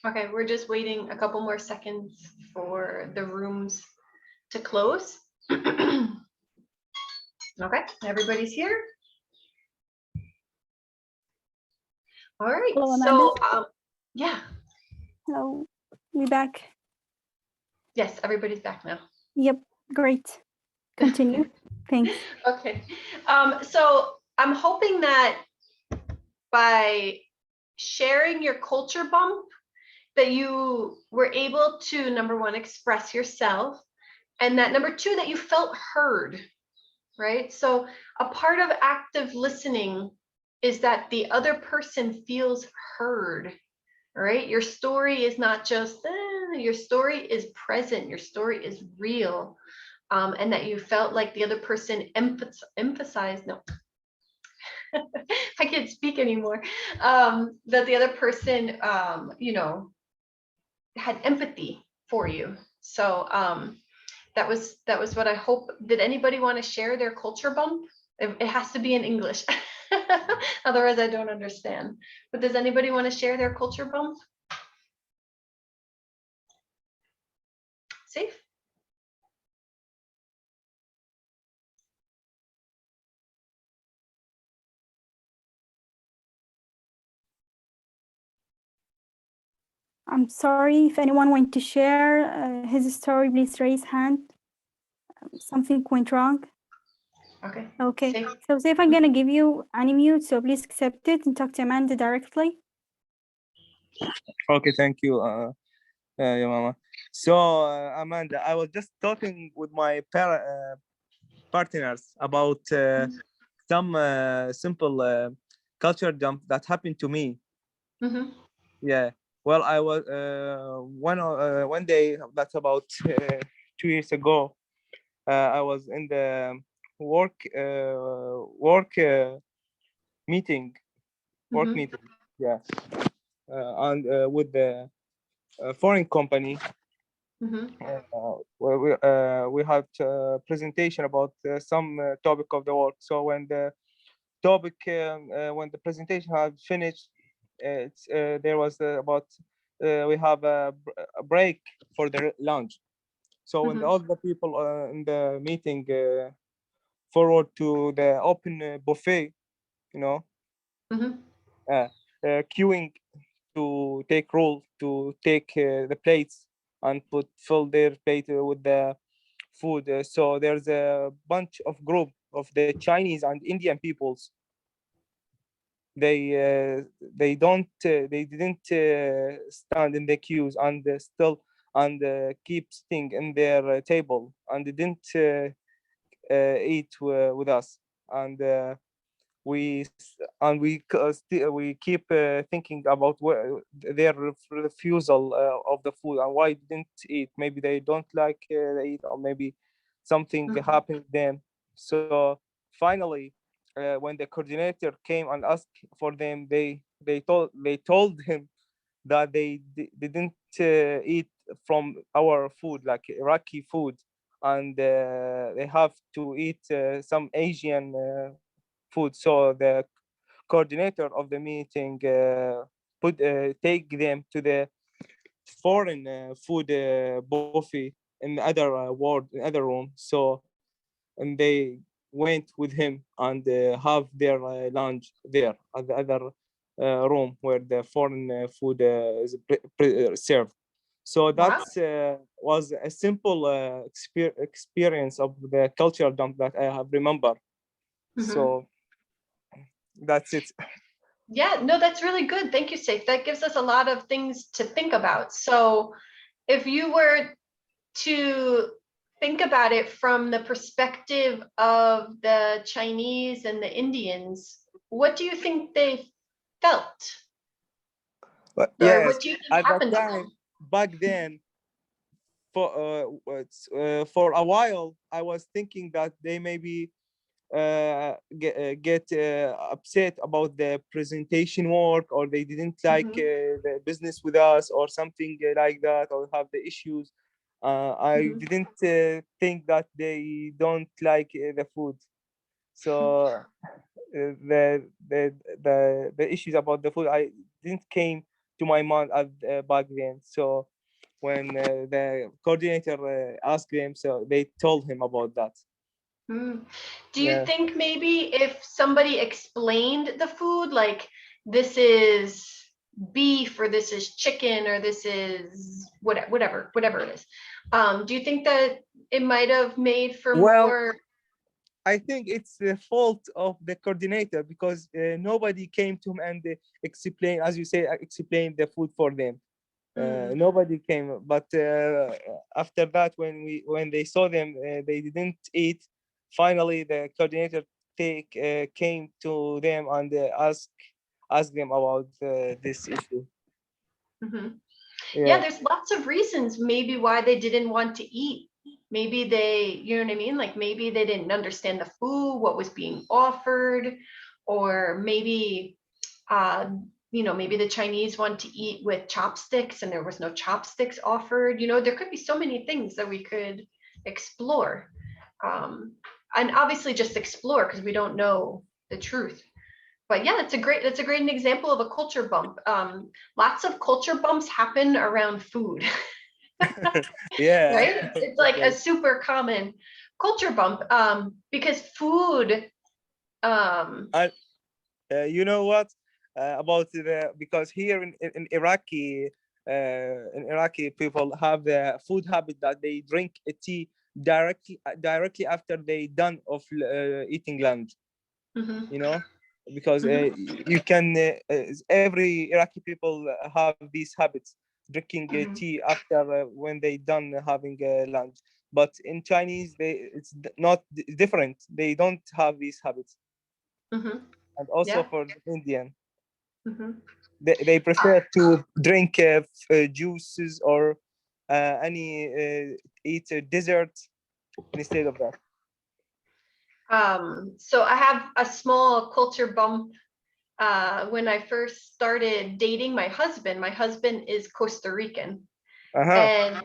Okay, we're just waiting a couple more seconds for the rooms to close. Okay, everybody's here. All right, Hello, so Amanda. yeah, Hello, we back. yes, everybody's back now. Yep, great. Continue. Thanks. Okay, so I'm hoping that by sharing your culture bump, that you were able to, number one, express yourself, and that number two, that you felt heard, right? So a part of active listening is that the other person feels heard, right? Your story is not just, your story is present, your story is real, and that you felt like the other person emphasized, no, I can't speak anymore, that the other person, you know, had empathy for you. So that was what I hope. Did anybody want to share their culture bump? It has to be in English. Otherwise I don't understand. But does anybody want to share their culture bump? Safe? I'm sorry, if anyone want to share his story, please raise hand. Something went wrong. Okay. Okay, Safe. so say if I'm gonna give you unmute, so please accept it and talk to Amanda directly. Okay, thank you, yeah, Mama. So, Amanda, I was just talking with my partners about some simple culture jump that happened to me. Mm-hmm. Yeah. Well, I was one day, that's about 2 years ago. I was in the work meeting. Work Mm-hmm. meeting. Yeah. And with the foreign company. Mm-hmm. Where we had a presentation about some topic of the work. So when the topic, when the presentation had finished, there was about we have a break for the lunch. So when all the people in the meeting forward to the open buffet, you know, queuing to take roll, to take the plates and fill their plate with the food. So there's a bunch of group of the Chinese and Indian peoples. They didn't stand in the queues and still and keep sitting in their table, and they didn't eat with us. And we we keep thinking about their refusal of the food and why didn't eat. Maybe they don't like they eat, or maybe something happened to them. So finally, when the coordinator came and asked for them, they told him that they didn't eat from our food, like Iraqi food, and they have to eat some Asian food. So the coordinator of the meeting take them to the foreign food buffet in the other ward, in other room. So and they went with him and have their lunch there at the other room where the foreign food is served. So that was a simple experience of the cultural dump that I have remembered. So that's it. Yeah, no, that's really good. Thank you, Saif. That gives us a lot of things to think about. So if you were to think about it from the perspective of the Chinese and the Indians, what do you think they felt? But Or yes, what do you think at that happened to time, them? back then, for a while, I was thinking that they maybe get upset about the presentation work, or they didn't like the business with us, or something like that, or have the issues. I didn't think that they don't like the food. So the issues about the food, I didn't came to my mind back then. So when the coordinator asked them, so they told him about that. Do you think maybe if somebody explained the food, like this is beef or this is chicken or this is whatever it is, do you think that it might have made for more? I think it's the fault of the coordinator, because nobody came to him and explained, as you say, explained the food for them. Nobody came, but after that, when they saw them, they didn't eat. Finally, the coordinator came to them and asked them about this issue. Yeah, there's lots of reasons maybe why they didn't want to eat. Maybe they, you know what I mean? Like maybe they didn't understand the food, what was being offered, or maybe, you know, maybe the Chinese want to eat with chopsticks and there was no chopsticks offered. You know, there could be so many things that we could explore. And obviously just explore because we don't know the truth. But yeah, that's a great example of a culture bump. Lots of culture bumps happen around food. Yeah. Right? It's like a super common culture bump because food. You know what? About because here in Iraqi people have the food habit that they drink a tea directly after they done of eating lunch. You know, because you can every Iraqi people have these habits, drinking tea after when they done having lunch. But in Chinese, it's not different. They don't have these habits. And also for Indian, they prefer to drink juices or eat a dessert instead of that. So I have a small culture bump when I first started dating my husband is Costa Rican. And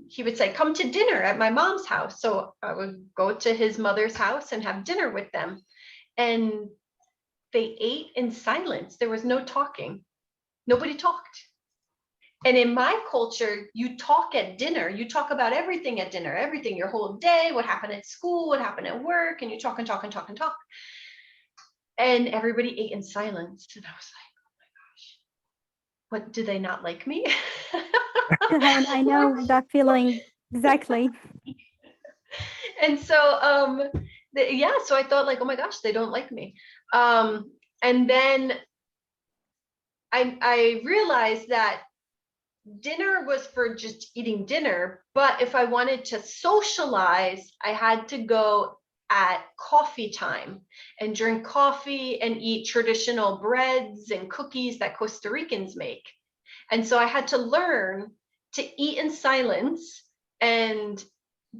he would say, come to dinner at my mom's house. So I would go to his mother's house and have dinner with them. And they ate in silence. There was no talking. Nobody talked. And in my culture, you talk at dinner. You talk about everything at dinner, everything, your whole day, what happened at school, what happened at work, and you talk and talk and talk and talk. And everybody ate in silence. And I was like, oh my gosh, what, do they not like me? And I know that feeling exactly. And so, so I thought like, oh my gosh, they don't like me. And then I realized that dinner was for just eating dinner, but if I wanted to socialize, I had to go at coffee time and drink coffee and eat traditional breads and cookies that Costa Ricans make. And so I had to learn to eat in silence and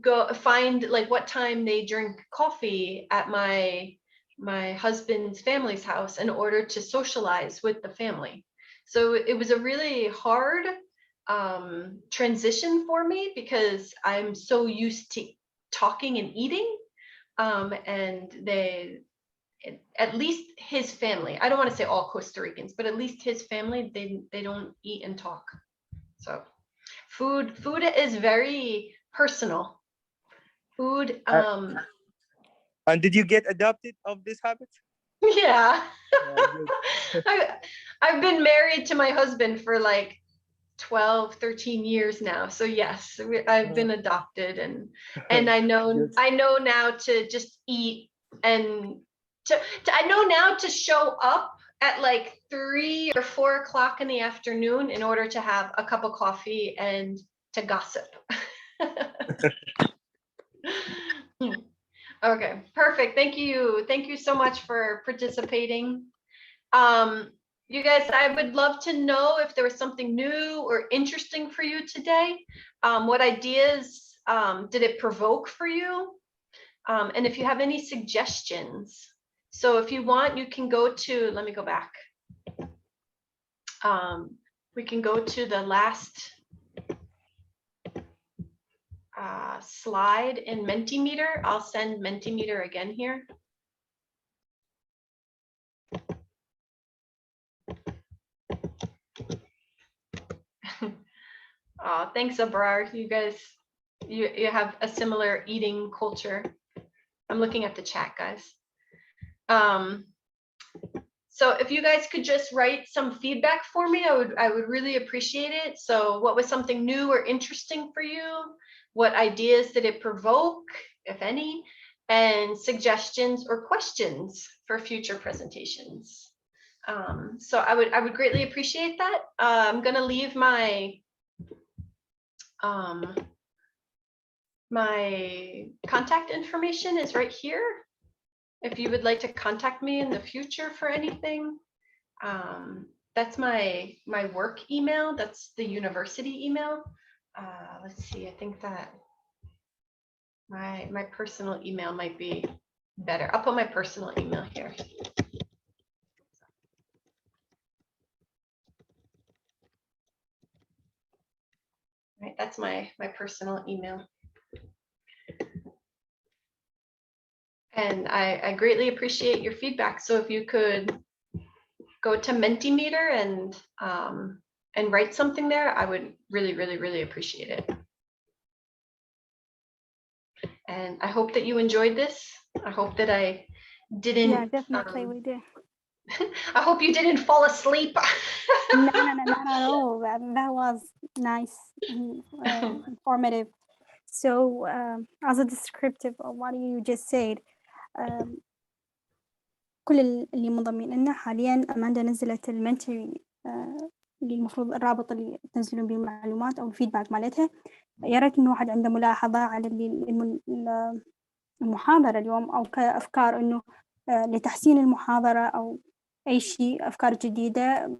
go find like what time they drink coffee at my husband's family's house in order to socialize with the family. So it was a really hard transition for me because I'm so used to talking and eating, and at least his family, I don't want to say all Costa Ricans, but at least his family, they don't eat and talk. So food is very personal. Food. And did you get adopted of this habit? Yeah. I've been married to my husband for like 12, 13 years now. So yes, I've been adopted, and I know now to just eat, and I know now to show up at like 3 or 4 o'clock in the afternoon in order to have a cup of coffee and to gossip. Okay, perfect. Thank you so much for participating. You guys, I would love to know if there was something new or interesting for you today. What ideas did it provoke for you? And if you have any suggestions. So if you want, you can go to, let me go back. We can go to the last slide in Mentimeter. I'll send Mentimeter again here. Thanks, Abrar. You guys, you have a similar eating culture. I'm looking at the chat, guys. So if you guys could just write some feedback for me, I would really appreciate it. So what was something new or interesting for you? What ideas did it provoke, if any? And suggestions or questions for future presentations. So I would greatly appreciate that. I'm gonna leave my my contact information is right here. If you would like to contact me in the future for anything, that's my work email. That's the university email. Let's see, I think that my personal email might be better. I'll put my personal email here. Right, that's my personal email. And I greatly appreciate your feedback. So if you could go to Mentimeter and write something there, I would really appreciate it. And I hope that you enjoyed this. I hope that I didn't. Yeah, definitely we do. I hope you didn't fall asleep. No, not at all. That was nice and informative. So as a descriptive of what you just said, كل اللي منضمين لنا حاليا أماندا نزلت المنتوري اللي المفروض الرابط اللي تنزلون به المعلومات أو الفيدباك مالتها. يا ريت إنه واحد عنده ملاحظة على المحاضرة اليوم أو كأفكار إنه لتحسين المحاضرة أو أي شيء أفكار جديدة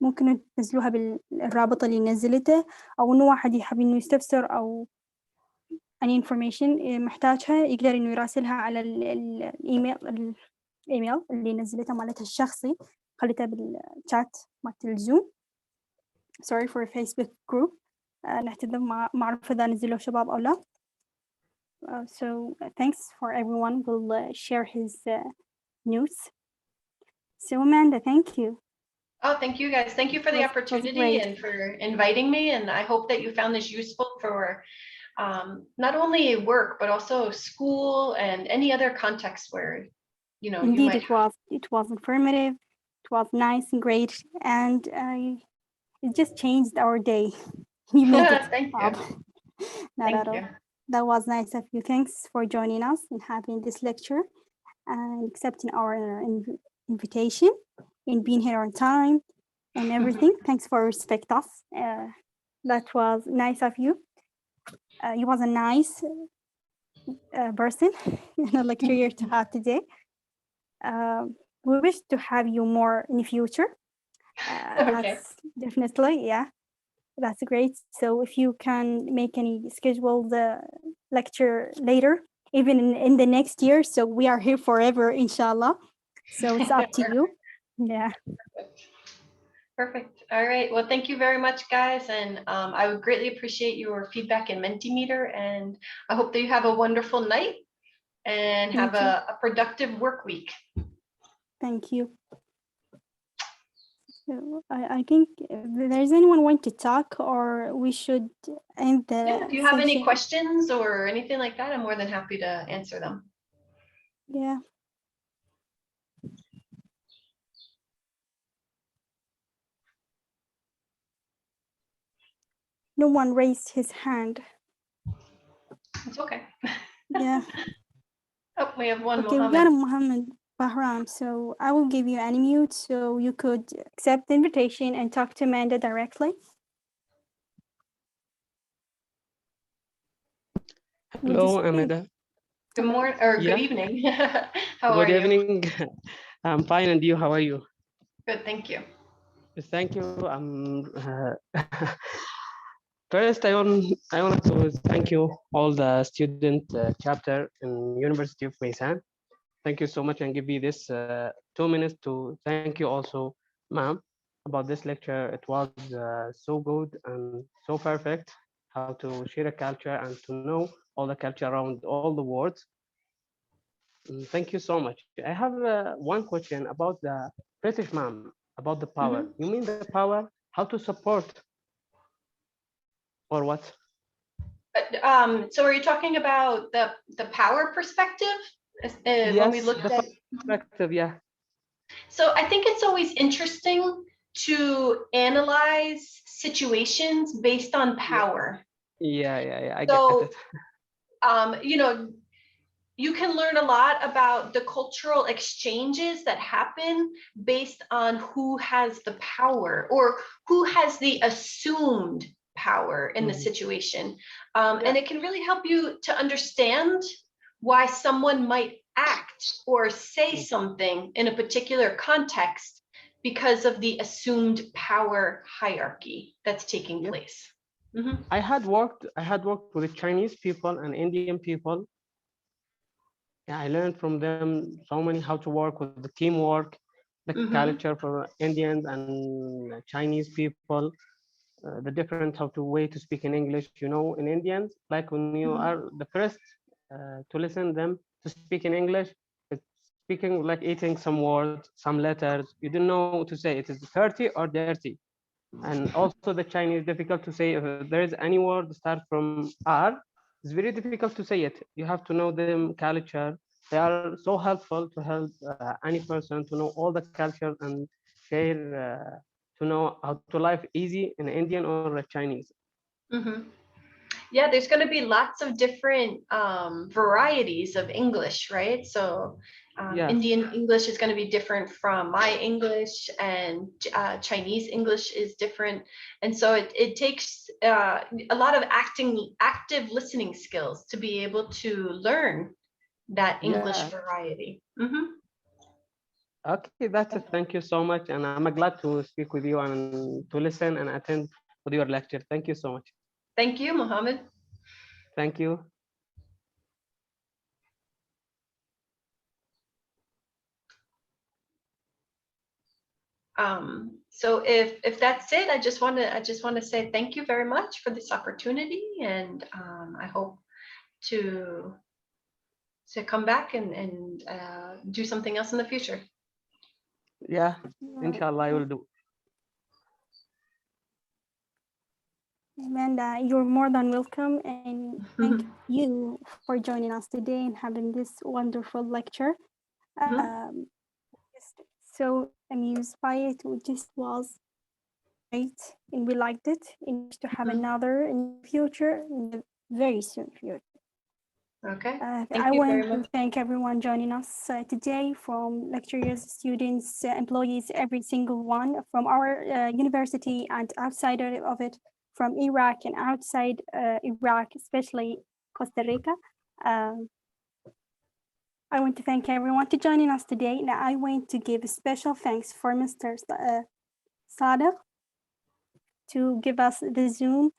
ممكن تنزلوها بالرابط اللي نزلته، أو إنه واحد يحب إنه يستفسر أو any information محتاجها يقدر إنه يراسلها على الإيميل اللي نزلته مالتها الشخصي، خليته بالشات مالت الزوم. sorry for Facebook group. نعتذر ما أعرف إذا نزلوا شباب أو لا. So thanks for everyone. We'll share his news. So Amanda, thank you. Oh, thank you guys. Thank you for the opportunity and for inviting me. And I hope that you found this useful for not only work, but also school and any other context where, you know, indeed you might it was informative, it was nice and great, and it just changed our day. You made it. Thank you. Not at all. That was nice of you. Thanks for joining us and having this lecture and accepting our invitation and being here on time and everything. Thanks for respect us. That was nice of you. You was a nice person and a lecturer to have today. We wish to have you more in the future. That's definitely, yeah, that's great. So if you can make any schedule the lecture later, even in the next year, so we are here forever, inshallah. So it's up to you. Yeah. Perfect. All right. Well, thank you very much, guys. And I would greatly appreciate your feedback in Mentimeter. And I hope that you have a wonderful night and have a productive work week. Thank you. So I think if there's anyone want to talk, or we should end the if you have any session. questions or anything like that, I'm more than happy to answer them. Yeah. No one raised his hand. It's okay. Yeah. Oh, we have one. Okay, we got a Mohammed Bahram. So I will give you unmute so you could accept the invitation and talk to Amanda directly. Hello, Amanda. Good morning or good evening. How are you? Good evening. I'm fine, and you? How are you? Good, thank you. Thank you. First, I want to thank you all the student chapter in University of Maysan. Thank you so much, and give me this 2 minutes to thank you also, ma'am, about this lecture. It was so good and so perfect. How to share a culture and to know all the culture around all the world. Thank you so much. I have one question about the British ma'am, about the power. You mean the power, how to support or what? So are you talking about the power perspective? When we Yes, looked the at perspective, yeah. So I think it's always interesting to analyze situations based on power. Yeah, I So, get it. You know, you can learn a lot about the cultural exchanges that happen based on who has the power or who has the assumed power in the situation. And it can really help you to understand why someone might act or say something in a particular context because of the assumed power hierarchy that's taking place. I had worked with Chinese people and Indian people. Yeah, I learned from them so many how to work with the teamwork, the culture for Indians and Chinese people, the different how to way to speak in English. You know, in Indians, like when you are the first to listen them to speak in English, it's speaking like eating some words, some letters. You don't know to say it is dirty or dirty. And also the Chinese difficult to say if there is any word start from R, it's very difficult to say it. You have to know them culture. They are so helpful to help any person to know all the culture and share to know how to live easy in Indian or Chinese. Yeah, there's going to be lots of different varieties of English, right? So Indian English is going to be different from my English, and Chinese English is different. And so it takes a lot of active listening skills to be able to learn that English variety. Okay, that's it. Thank you so much. And I'm glad to speak with you and to listen and attend with your lecture. Thank you so much. Thank you, Mohammed. Thank you. So if that's it, I just want to say thank you very much for this opportunity, and I hope to come back and do something else in the future. Yeah, inshallah, I will do. Amanda, you're more than welcome, and thank you for joining us today and having this wonderful lecture. So amused by it. It just was great, and we liked it. And to have another in the future, in the very soon future. Okay. I want to thank everyone joining us today, from lecturers, students, employees, every single one from our university and outside of it, from Iraq and outside Iraq, especially Costa Rica. I want to thank everyone for joining us today. Now I want to give a special thanks for Mr. Sadek to give us the Zoom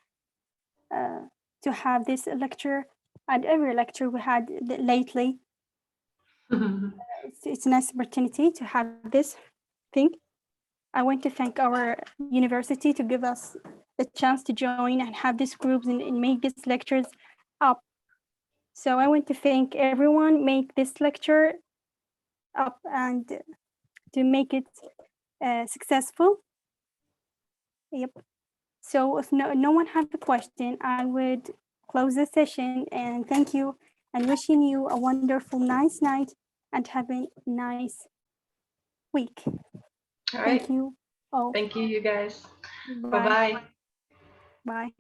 to have this lecture and every lecture we had lately. It's a nice opportunity to have this thing. I want to thank our university to give us the chance to join and have these groups and make these lectures up. So I want to thank everyone, make this lecture up and to make it successful. Yep. So if no one has a question, I would close the session and thank you and wishing you a wonderful, nice night and have a nice week. All right. Thank you all. Thank you, you guys. Bye. Bye-bye. Bye.